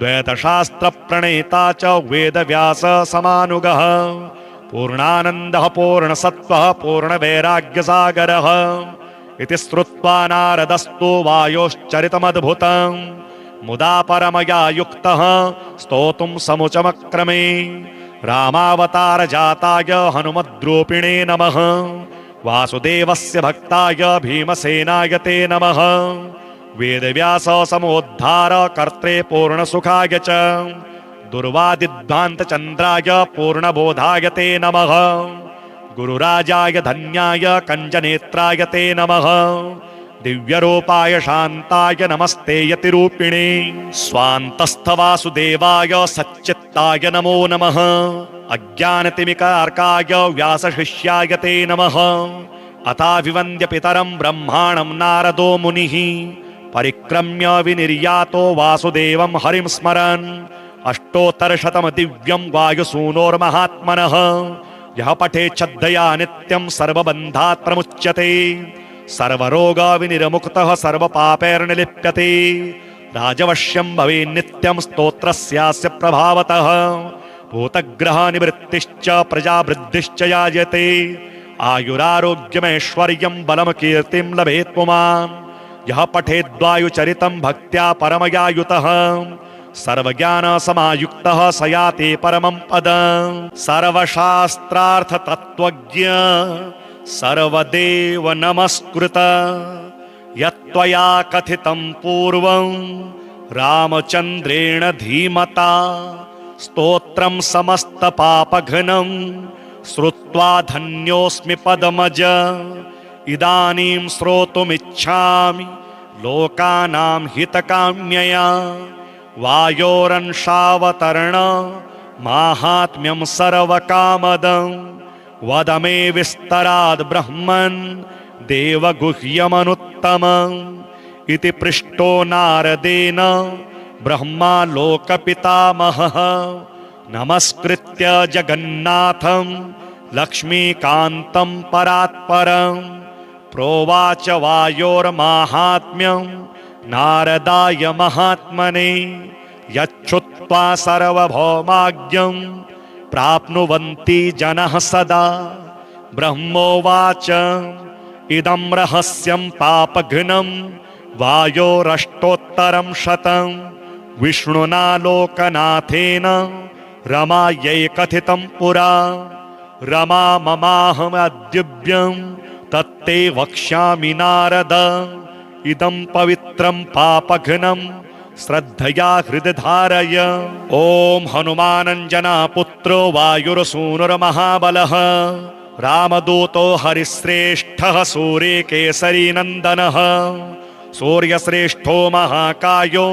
द्वैतशास्त्रप्रणेता च वेदव्याससमानुगः पूर्णानन्दः पूर्णसत्त्वः पूर्णवैराग्यसागरः इति श्रुत्वा नारदस्तु वायोश्चरितमद्भुतं मुदा परमया युक्तः स्तोतुं समुचमक्रमे रामावतारजाताय हनुमद्रूपिणे नमः वासुदेवस्य भक्ताय भीमसेनाय ते नमः वेदव्यास समोद्धार कर्त्रे पूर्णसुखाय च दुर्वादिध्वान्तचन्द्राय पूर्णबोधाय ते नमः गुरुराजाय धन्याय कञ्जनेत्राय ते नमः दिव्यरूपाय शान्ताय नमस्ते यतिरूपिणे स्वान्तस्थवासुदेवाय सच्चित्ताय नमो नमः अज्ञानतिमिकार्काय व्यासशिष्याय ते नमः अथाभिवन्द्य पितरं ब्रह्माणं नारदो मुनिः परिक्रम्य विनिर्यातो वासुदेवं हरिं स्मरन् अष्टोत्तरशतं दिव्यं वायुसूनोर्महात्मनः यः पठेत् श्रद्धया नित्यं सर्वबन्धात् प्रमुच्यते सर्वरोगविनिर्मुक्तः सर्वपापैर्निलिप्यते राजवश्यं भवेत् नित्यं स्तोत्रस्यास्य प्रभावतः भूतग्रहनिवृत्तिश्च प्रजावृद्धिश्च यायते आयुरारोग्यमैश्वर्यं बलं कीर्तिं लभेत् पुमान् यः पठेद्वायुचरितं भक्त्या परमयायुतः सर्वज्ञानसमायुक्तः स याति परमं पदम् सर्वशास्त्रार्थतत्त्वज्ञ सर्वदेव नमस्कृत यत्त्वया कथितं पूर्वं रामचन्द्रेण धीमता स्तोत्रं समस्तपापघ्नं श्रुत्वा धन्योऽस्मि पदमज इदानीं श्रोतुमिच्छामि लोकानां हितकाम्यया वायोरंशावतरण माहात्म्यं सर्वकामदं वद मे विस्तराद् ब्रह्मन् देवगुह्यमनुत्तमम् इति पृष्टो नारदेन ब्रह्मा लोकपितामहः नमस्कृत्य जगन्नाथं लक्ष्मीकान्तं परात्परं प्रोवाच वायोर्माहात्म्यं नारदाय महात्मने यच्छ्रुत्वा सर्वभौमाज्ञं प्राप्नुवन्ति जनः सदा ब्रह्मोवाच इदं रहस्यं पापघ्नं वायोरष्टोत्तरं शतं विष्णुना लोकनाथेन रमायै कथितं पुरा रमा ममाहमद्युभ्यं तत्ते वक्ष्यामि नारद इदं पवित्रं पापघ्नं श्रद्धया हृदि धारय ॐ हनुमानञ्जना पुत्रो वायुरसूनुर्महाबलः रामदूतो हरिश्रेष्ठः सूर्यकेसरी नन्दनः सूर्यश्रेष्ठो महाकायो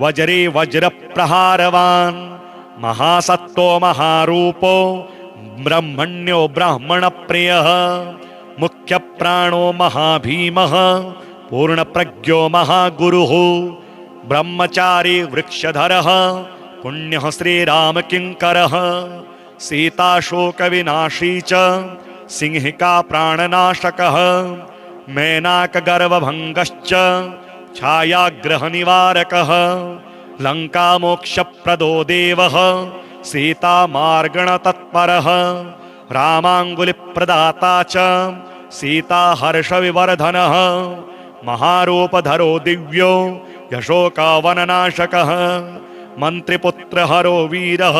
वज्रे वज्रप्रहारवान् महासत्तो महारूपो ब्रह्मण्यो ब्राह्मणप्रियः मुख्यप्राणो महाभीमः पूर्णप्रज्ञो महागुरुः ब्रह्मचारी वृक्षधरः पुण्यः श्रीरामकिङ्करः सीताशोकविनाशी च सिंहिका प्राणनाशकः मेनाकगर्वभङ्गश्च छायाग्रहनिवारकः लङ्कामोक्षप्रदो देवः सीतामार्गणतत्परः रामाङ्गुलिप्रदाता च सीताहर्षविवर्धनः महारूपधरो दिव्यो यशोकावननाशकः मन्त्रिपुत्रहरो वीरः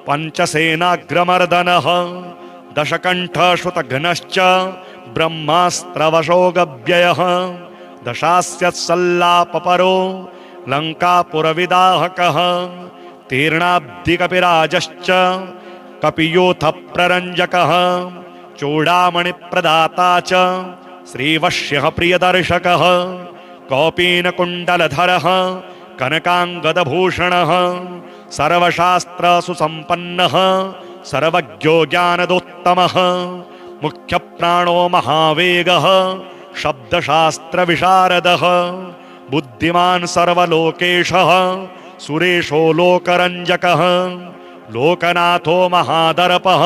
पञ्चसेनाग्रमर्दनः दशकण्ठश्रुतघ्नश्च ब्रह्मास्त्रवशोगव्ययः दशास्यत्सल्लापपरो लङ्कापुरविदाहकः तीर्णाब्धिकपिराजश्च कपियूथप्ररञ्जकः चूडामणिप्रदाता च श्रीवश्यः प्रियदर्शकः कौपीनकुण्डलधरः कनकाङ्गदभूषणः सर्वशास्त्रसुसम्पन्नः सर्वज्ञो ज्ञानदोत्तमः मुख्यप्राणो महावेगः शब्दशास्त्रविशारदः बुद्धिमान् सर्वलोकेशः सुरेशो लोकरञ्जकः लोकनाथो महादर्पः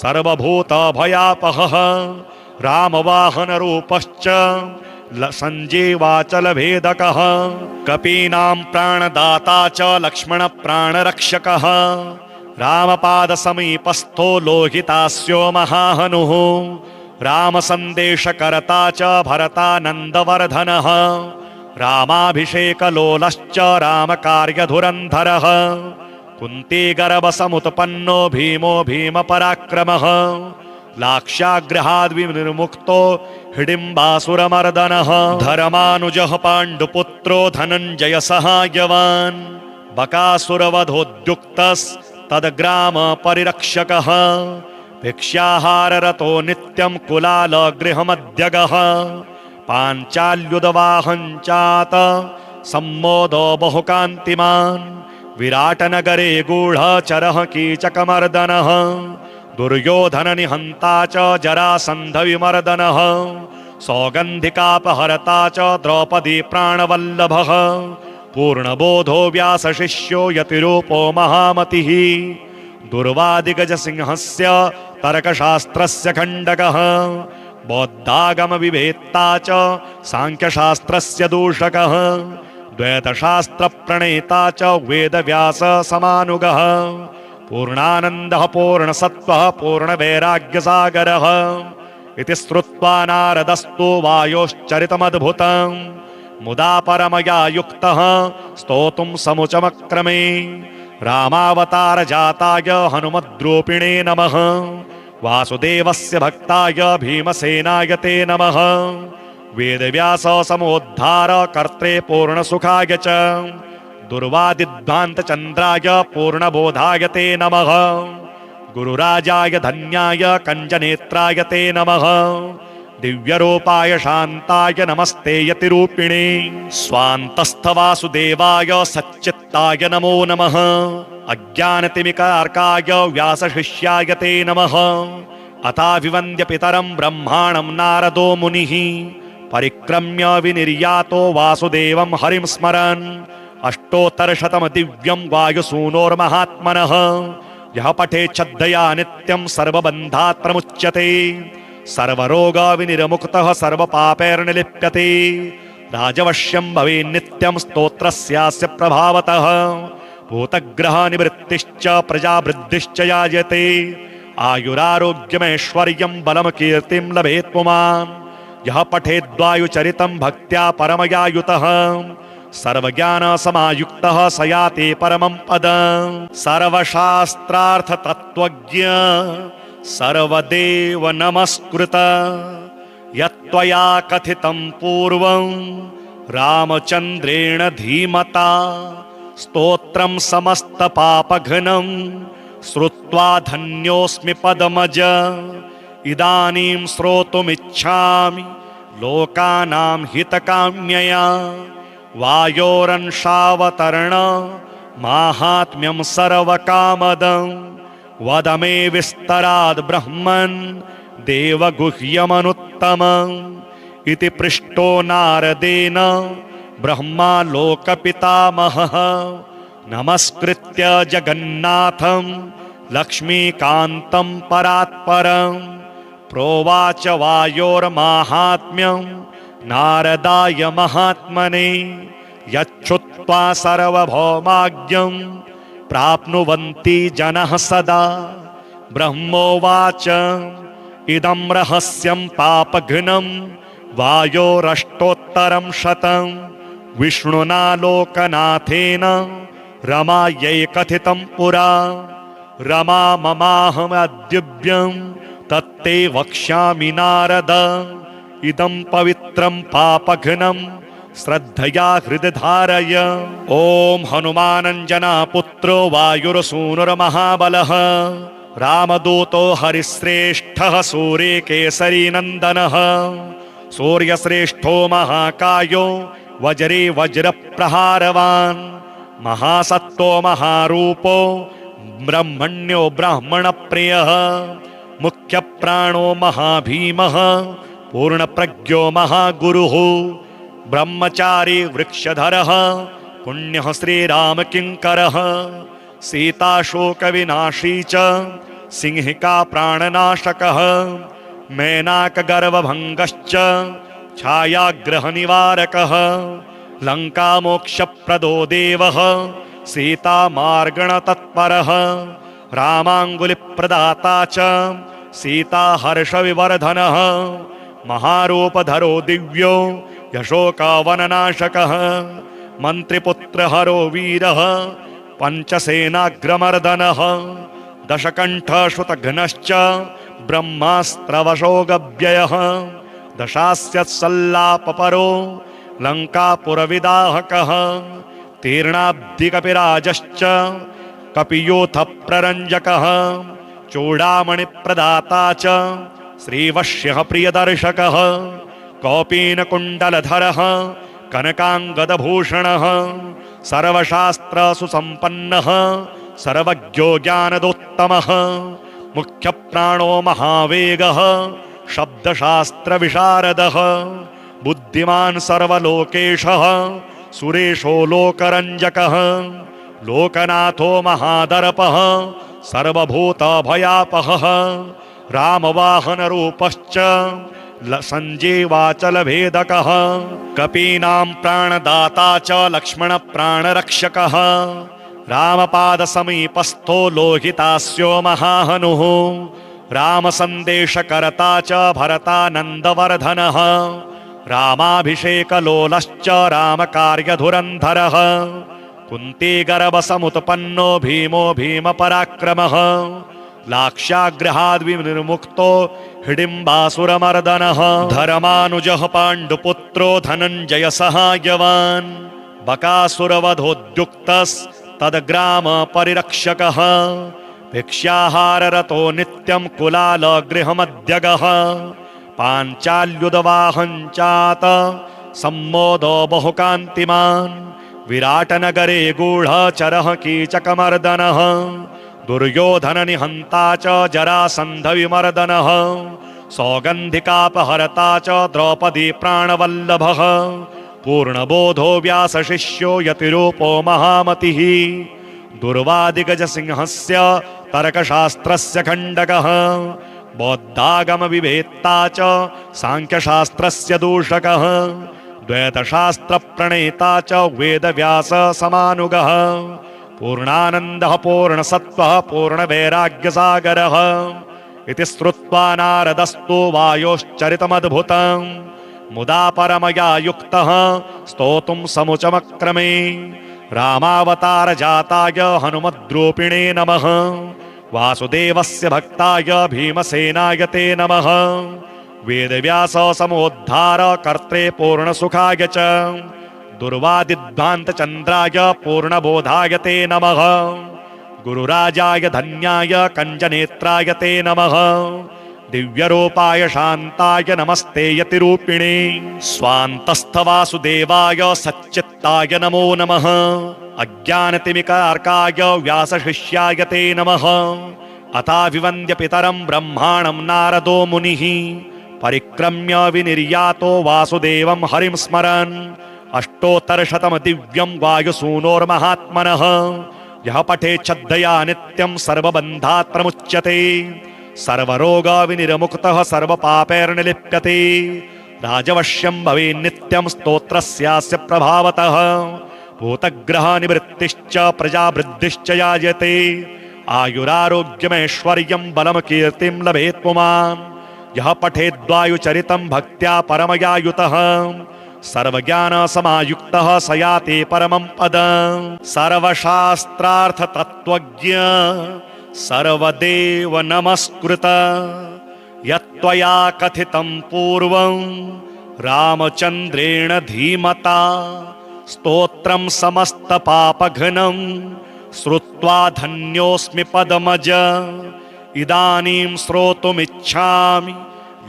सर्वभूतभयापहः रामवाहनरूपश्च सञ्जीवाचलभेदकः कपीनां प्राणदाता च लक्ष्मणप्राणरक्षकः रामपादसमीपस्थो लोहितास्यो महाहनुः रामसन्देशकर्ता च भरतानन्दवर्धनः रामाभिषेकलोलश्च रामकार्यधुरन्धरः कुन्तीगर्भसमुत्पन्नो भीमो भीमपराक्रमः लाक्षाग्रहाद्विनिर्मुक्तो हिडिम्बासुरमर्दनः धर्मानुजः पाण्डुपुत्रो धनञ्जयसहायवान् बकासुरवधोद्युक्तस्तद्ग्रामपरिरक्षकः भिक्षाहाररतो नित्यं कुलालगृहमध्यगः पाञ्चाल्युदवाहञ्चात सम्मोदो बहुकान्तिमान् विराटनगरे गूढचरः कीचकमर्दनः दुर्योधननिहन्ता च जरासन्धविमर्दनः सौगन्धिकापहर्ता च द्रौपदी प्राणवल्लभः पूर्णबोधो व्यासशिष्यो यतिरूपो महामतिः दुर्वादिगजसिंहस्य तर्कशास्त्रस्य खण्डकः बौद्धागमविवेत्ता च साङ्ख्यशास्त्रस्य दूषकः द्वैतशास्त्रप्रणेता च वेदव्याससमानुगः पूर्णानन्दः पूर्णसत्त्वः पूर्णवैराग्यसागरः इति श्रुत्वा नारदस्तु वायोश्चरितमद्भुतं मुदा परमया युक्तः स्तोतुं समुचमक्रमे रामावतारजाताय हनुमद्रूपिणे नमः वासुदेवस्य भक्ताय भीमसेनाय ते नमः वेदव्यास समोद्धार कर्त्रे पूर्णसुखाय च दुर्वादिध्वान्तचन्द्राय पूर्णबोधाय ते नमः गुरुराजाय धन्याय कञ्जनेत्राय ते नमः दिव्यरूपाय शान्ताय नमस्ते यतिरूपिणे स्वान्तस्थवासुदेवाय सच्चित्ताय नमो नमः अज्ञानतिमिकार्काय व्यासशिष्याय ते नमः अथाभिवन्द्य पितरं ब्रह्माणं नारदो मुनिः परिक्रम्य विनिर्यातो वासुदेवं हरिं स्मरन् अष्टोत्तरशतं दिव्यं वायुसूनोर्महात्मनः यः पठेत् श्रद्धया नित्यं सर्वबन्धात् प्रमुच्यते सर्वरोगविनिर्मुक्तः सर्वपापैर्निलिप्यते राजवश्यं भवेन्नित्यं स्तोत्रस्यास्य प्रभावतः भूतग्रहनिवृत्तिश्च प्रजावृद्धिश्च यायते आयुरारोग्यमैश्वर्यं बलं कीर्तिं लभेत् पुमान् यः पठेद्वायुचरितं भक्त्या परमयायुतः सर्वज्ञानसमायुक्तः स याति परमं पदम् सर्वशास्त्रार्थतत्त्वज्ञ सर्वदेव नमस्कृत यत्त्वया कथितं पूर्वं रामचन्द्रेण धीमता स्तोत्रं समस्तपापघ्नं श्रुत्वा धन्योऽस्मि पदमज इदानीं श्रोतुमिच्छामि लोकानां हितकाम्यया वायोरंशावतरण माहात्म्यं सर्वकामदं वद मे विस्तराद् ब्रह्मन् देवगुह्यमनुत्तमम् इति पृष्टो नारदेन ब्रह्मा लोकपितामहः नमस्कृत्य जगन्नाथं लक्ष्मीकान्तं परात्परं प्रोवाच वायोर्माहात्म्यं नारदाय महात्मने यच्छ्रुत्वा सर्वभौमाज्ञं प्राप्नुवन्ति जनः सदा ब्रह्मोवाच इदं रहस्यं पापघ्नं वायोरष्टोत्तरं शतं विष्णुना लोकनाथेन रमायै कथितं पुरा रमा ममाहमद्युभ्यं तत्ते वक्ष्यामि नारद इदं पवित्रं पापघ्नं श्रद्धया हृदि धारय। ॐ हनुमानञ्जना पुत्रो वायुरसूनुर्महाबलः रामदूतो हरिश्रेष्ठः सूर्यकेसरी नन्दनः सूर्यश्रेष्ठो महाकायो वज्रे वज्रप्रहारवान् महासत्तो महारूपो ब्रह्मण्यो ब्राह्मणप्रियः मुख्यप्राणो महाभीमः पूर्णप्रज्ञो महागुरुः ब्रह्मचारी वृक्षधरः पुण्यः श्रीरामकिङ्करः सीताशोकविनाशी च सिंहिका प्राणनाशकः मेनाकगर्वभङ्गश्च छायाग्रहनिवारकः लङ्कामोक्षप्रदो देवः सीतामार्गणतत्परः रामाङ्गुलिप्रदाता च सीताहर्षविवर्धनः महारूपधरो दिव्यो यशोकावननाशकः मन्त्रिपुत्रहरो वीरः पञ्चसेनाग्रमर्दनः दशकण्ठश्रुतघ्नश्च ब्रह्मास्त्रवशोगव्ययः दशास्यत्सल्लापपरो लङ्कापुरविदाहकः तीर्णाब्धिकपिराजश्च कपियोथप्ररञ्जकः चूडामणिप्रदाता च श्रीवश्यः प्रियदर्शकः कौपीनकुण्डलधरः कनकाङ्गदभूषणः सर्वशास्त्रसुसम्पन्नः सर्वज्ञो ज्ञानदोत्तमः मुख्यप्राणो महावेगः शब्दशास्त्रविशारदः बुद्धिमान् सर्वलोकेशः सुरेशो लोकरञ्जकः लोकनाथो महादर्पः सर्वभूतभयापहः रामवाहनरूपश्च सञ्जीवाचलभेदकः कपीनां प्राणदाता च लक्ष्मणप्राणरक्षकः रामपादसमीपस्थो लोहितास्यो महाहनुः रामसन्देशकर्ता च भरतानन्दवर्धनः रामाभिषेकलोलश्च रामकार्यधुरन्धरः कुन्तीगर्भसमुत्पन्नो भीमो भीमपराक्रमः लाक्षाग्रहाद्विनिर्मुक्तो हिडिम्बासुरमर्दनः धर्मानुजः पाण्डुपुत्रो धनञ्जयसहायवान् बकासुरवधोद्युक्तस्तद्ग्रामपरिरक्षकः भिक्षाहाररतो नित्यं कुलालगृहमध्यगः पाञ्चाल्युदवाहञ्चात सम्मोदो बहुकान्तिमान् विराटनगरे गूढचरः कीचकमर्दनः दुर्योधननिहन्ता च जरासन्धविमर्दनः सौगन्धिकापहर्ता च द्रौपदी प्राणवल्लभः पूर्णबोधो व्यासशिष्यो यतिरूपो महामतिः दुर्वादिगजसिंहस्य तर्कशास्त्रस्य खण्डकः बौद्धागमविवेत्ता च साङ्ख्यशास्त्रस्य दूषकः द्वैतशास्त्रप्रणेता च वेदव्याससमानुगः पूर्णानन्दः पूर्णसत्त्वः पूर्णवैराग्यसागरः इति श्रुत्वा नारदस्तु वायोश्चरितमद्भुतं मुदा परमया युक्तः स्तोतुं समुचमक्रमे रामावतारजाताय हनुमद्रूपिणे नमः वासुदेवस्य भक्ताय भीमसेनाय ते नमः वेदव्यास समोद्धार कर्त्रे पूर्णसुखाय च दुर्वादिध्वान्तचन्द्राय पूर्णबोधाय ते नमः गुरुराजाय धन्याय कञ्जनेत्राय ते नमः दिव्यरूपाय शान्ताय नमस्ते यतिरूपिणे स्वान्तस्थवासुदेवाय सच्चित्ताय नमो नमः अज्ञानतिमिकार्काय व्यासशिष्याय ते नमः अथाभिवन्द्य पितरं ब्रह्माणं नारदो मुनिः परिक्रम्य विनिर्यातो वासुदेवं हरिं स्मरन् अष्टोत्तरशतं दिव्यं वायुसूनोर्महात्मनः यः पठेत् श्रद्धया नित्यं सर्वबन्धात् प्रमुच्यते सर्वरोगविनिर्मुक्तः सर्वपापैर्निलिप्यते राजवश्यं भवेन्नित्यं स्तोत्रस्यास्य प्रभावतः भूतग्रहनिवृत्तिश्च प्रजावृद्धिश्च यायते आयुरारोग्यमैश्वर्यं बलं कीर्तिं लभेत् पुमान् यः पठेद्वायुचरितं भक्त्या परमयायुतः सर्वज्ञानसमायुक्तः स याति परमं पदम् सर्वशास्त्रार्थतत्त्वज्ञ सर्वदेव नमस्कृत यत्त्वया कथितं पूर्वं रामचन्द्रेण धीमता स्तोत्रं समस्तपापघ्नं श्रुत्वा धन्योऽस्मि पदमज इदानीं श्रोतुमिच्छामि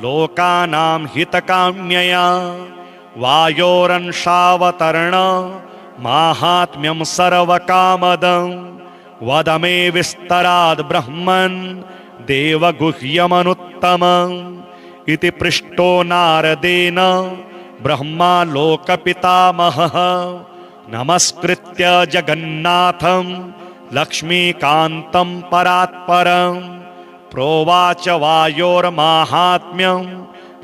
लोकानां हितकाम्यया वायोरंशावतरण माहात्म्यं सर्वकामदं वद मे विस्तराद् ब्रह्मन् देवगुह्यमनुत्तमम् इति पृष्टो नारदेन ब्रह्मा लोकपितामहः नमस्कृत्य जगन्नाथं लक्ष्मीकान्तं परात्परं प्रोवाच वायोर्माहात्म्यं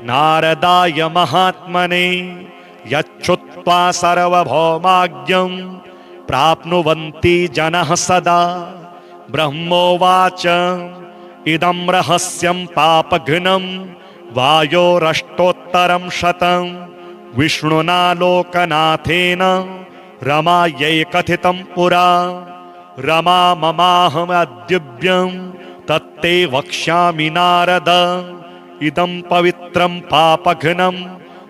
नारदाय महात्मने यच्छ्रुत्वा सर्वभौमाज्ञं प्राप्नुवन्ति जनः सदा ब्रह्मोवाच इदं रहस्यं पापघ्नं वायोरष्टोत्तरं शतं विष्णुना लोकनाथेन रमायै कथितं पुरा रमा ममाहमद्युभ्यं तत्ते वक्ष्यामि नारद इदं पवित्रं पापघ्नं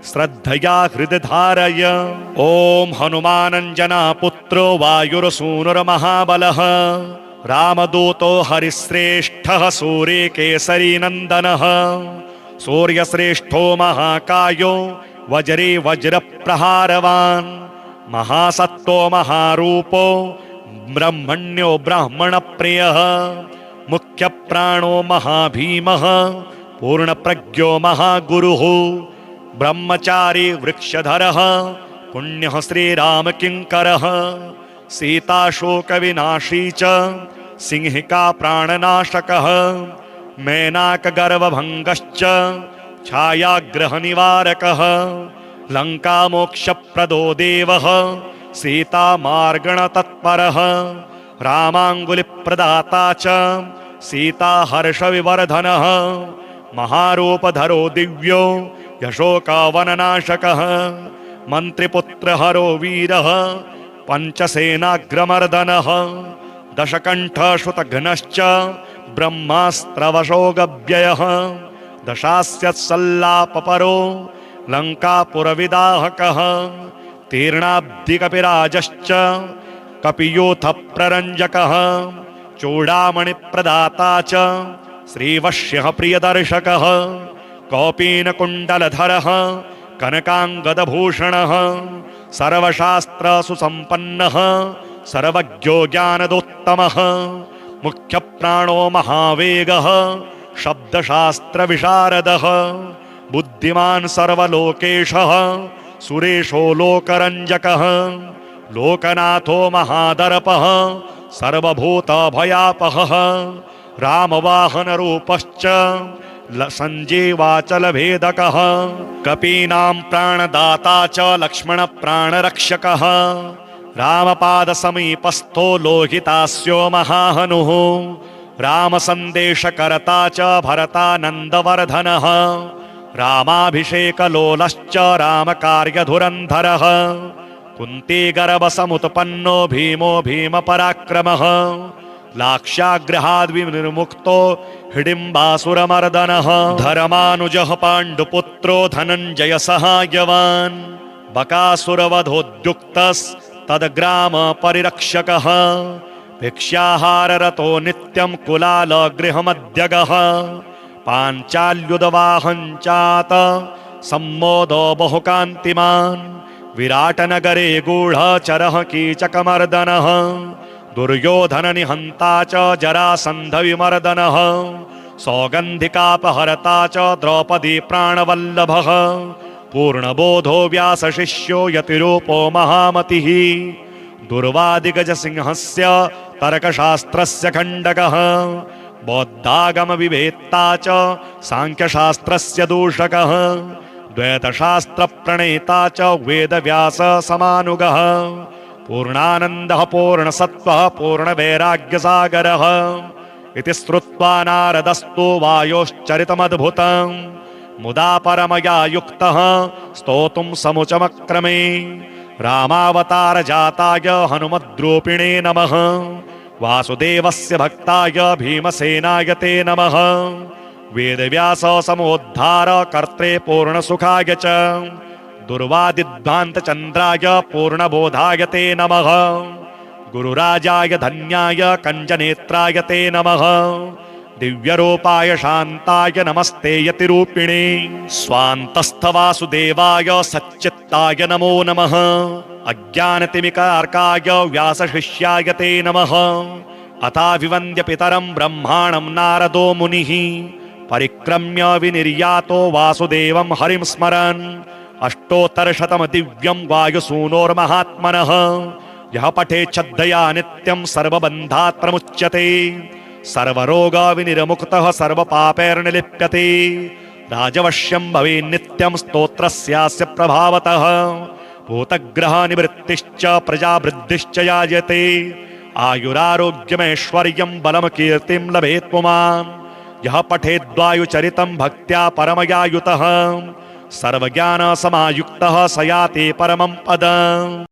श्रद्धया हृदि धारय ॐ हनुमानञ्जना पुत्रो वायुरसूनुर्महाबलः रामदूतो हरिश्रेष्ठः सूर्यकेसरी नन्दनः सूर्यश्रेष्ठो महाकायो वज्रे वज्रप्रहारवान् महासत्तो महारूपो ब्रह्मण्यो ब्राह्मणप्रियः मुख्यप्राणो महाभीमः पूर्णप्रज्ञो महागुरुः ब्रह्मचारी वृक्षधरः पुण्यः श्रीरामकिङ्करः सीताशोकविनाशी च सिंहिका प्राणनाशकः मेनाकगर्वभङ्गश्च छायाग्रहनिवारकः लङ्कामोक्षप्रदो देवः सीतामार्गणतत्परः रामाङ्गुलिप्रदाता च सीताहर्षविवर्धनः महारूपधरो दिव्यो यशोकावननाशकः मन्त्रिपुत्रहरो वीरः पञ्चसेनाग्रमर्दनः दशकण्ठश्रुतघ्नश्च ब्रह्मास्त्रवशोगव्ययः दशास्यत्सल्लापपरो लङ्कापुरविदाहकः तीर्णाब्धिकपिराजश्च कपियूथप्ररञ्जकः चूडामणिप्रदाता च श्रीवश्यः प्रियदर्शकः कौपीनकुण्डलधरः कनकाङ्गदभूषणः सर्वशास्त्रसुसम्पन्नः सर्वज्ञो ज्ञानदोत्तमः मुख्यप्राणो महावेगः शब्दशास्त्रविशारदः बुद्धिमान् सर्वलोकेशः सुरेशो लोकरञ्जकः लोकनाथो महादर्पः सर्वभूतभयापहः रामवाहनरूपश्च सञ्जीवाचलभेदकः कपीनां प्राणदाता च लक्ष्मणप्राणरक्षकः रामपादसमीपस्थो लोहितास्यो महाहनुः रामसन्देशकर्ता च भरतानन्दवर्धनः रामाभिषेकलोलश्च रामकार्यधुरन्धरः कुन्तीगर्भसमुत्पन्नो भीमो भीमपराक्रमः लाक्षाग्रहाद्विनिर्मुक्तो हिडिम्बासुरमर्दनः धर्मानुजः पाण्डुपुत्रो धनञ्जयसहायवान् बकासुरवधोद्युक्तस्तद्ग्रामपरिरक्षकः भिक्षाहाररतो नित्यं कुलालगृहमध्यगः पाञ्चाल्युदवाहञ्चात सम्मोदो बहुकान्तिमान् विराटनगरे गूढचरः कीचकमर्दनः दुर्योधननिहन्ता च जरासन्धविमर्दनः सौगन्धिकापहर्ता च द्रौपदी प्राणवल्लभः पूर्णबोधो व्यासशिष्यो यतिरूपो महामतिः दुर्वादिगजसिंहस्य तर्कशास्त्रस्य खण्डकः बौद्धागमविवेत्ता च साङ्ख्यशास्त्रस्य दूषकः द्वैतशास्त्रप्रणेता च वेदव्याससमानुगः पूर्णानन्दः पूर्णसत्त्वः पूर्णवैराग्यसागरः इति श्रुत्वा नारदस्तु वायोश्चरितमद्भुतं मुदा परमया युक्तः स्तोतुं समुचमक्रमे रामावतार जाताय हनुमद्रूपिणे नमः वासुदेवस्य भक्ताय भीमसेनाय ते नमः वेदव्यास समोद्धार कर्त्रे पूर्णसुखाय च दुर्वादिध्वान्तचन्द्राय पूर्णबोधाय ते नमः गुरुराजाय धन्याय कञ्जनेत्राय ते नमः दिव्यरूपाय शान्ताय नमस्ते यतिरूपिणे स्वान्तस्थवासुदेवाय सच्चित्ताय नमो नमः अज्ञानतिमिकार्काय व्यासशिष्याय ते नमः अथाभिवन्द्य पितरं ब्रह्माणं नारदो मुनिः परिक्रम्य विनिर्यातो वासुदेवं हरिं स्मरन् अष्टोत्तरशतं दिव्यं वायुसूनोर्महात्मनः यः पठेत् श्रद्धया नित्यं सर्वबन्धात् प्रमुच्यते सर्वरोगविनिर्मुक्तः सर्वपापैर्निलिप्यते राजवश्यं भवेत् नित्यं स्तोत्रस्यास्य प्रभावतः भूतग्रहनिवृत्तिश्च प्रजावृद्धिश्च यायते आयुरारोग्यमैश्वर्यं बलं कीर्तिं लभेत् पुमान् यः पठेद्वायुचरितं भक्त्या परमया युतः सर्वज्ञानसमायुक्तः स याति परमं पदम्।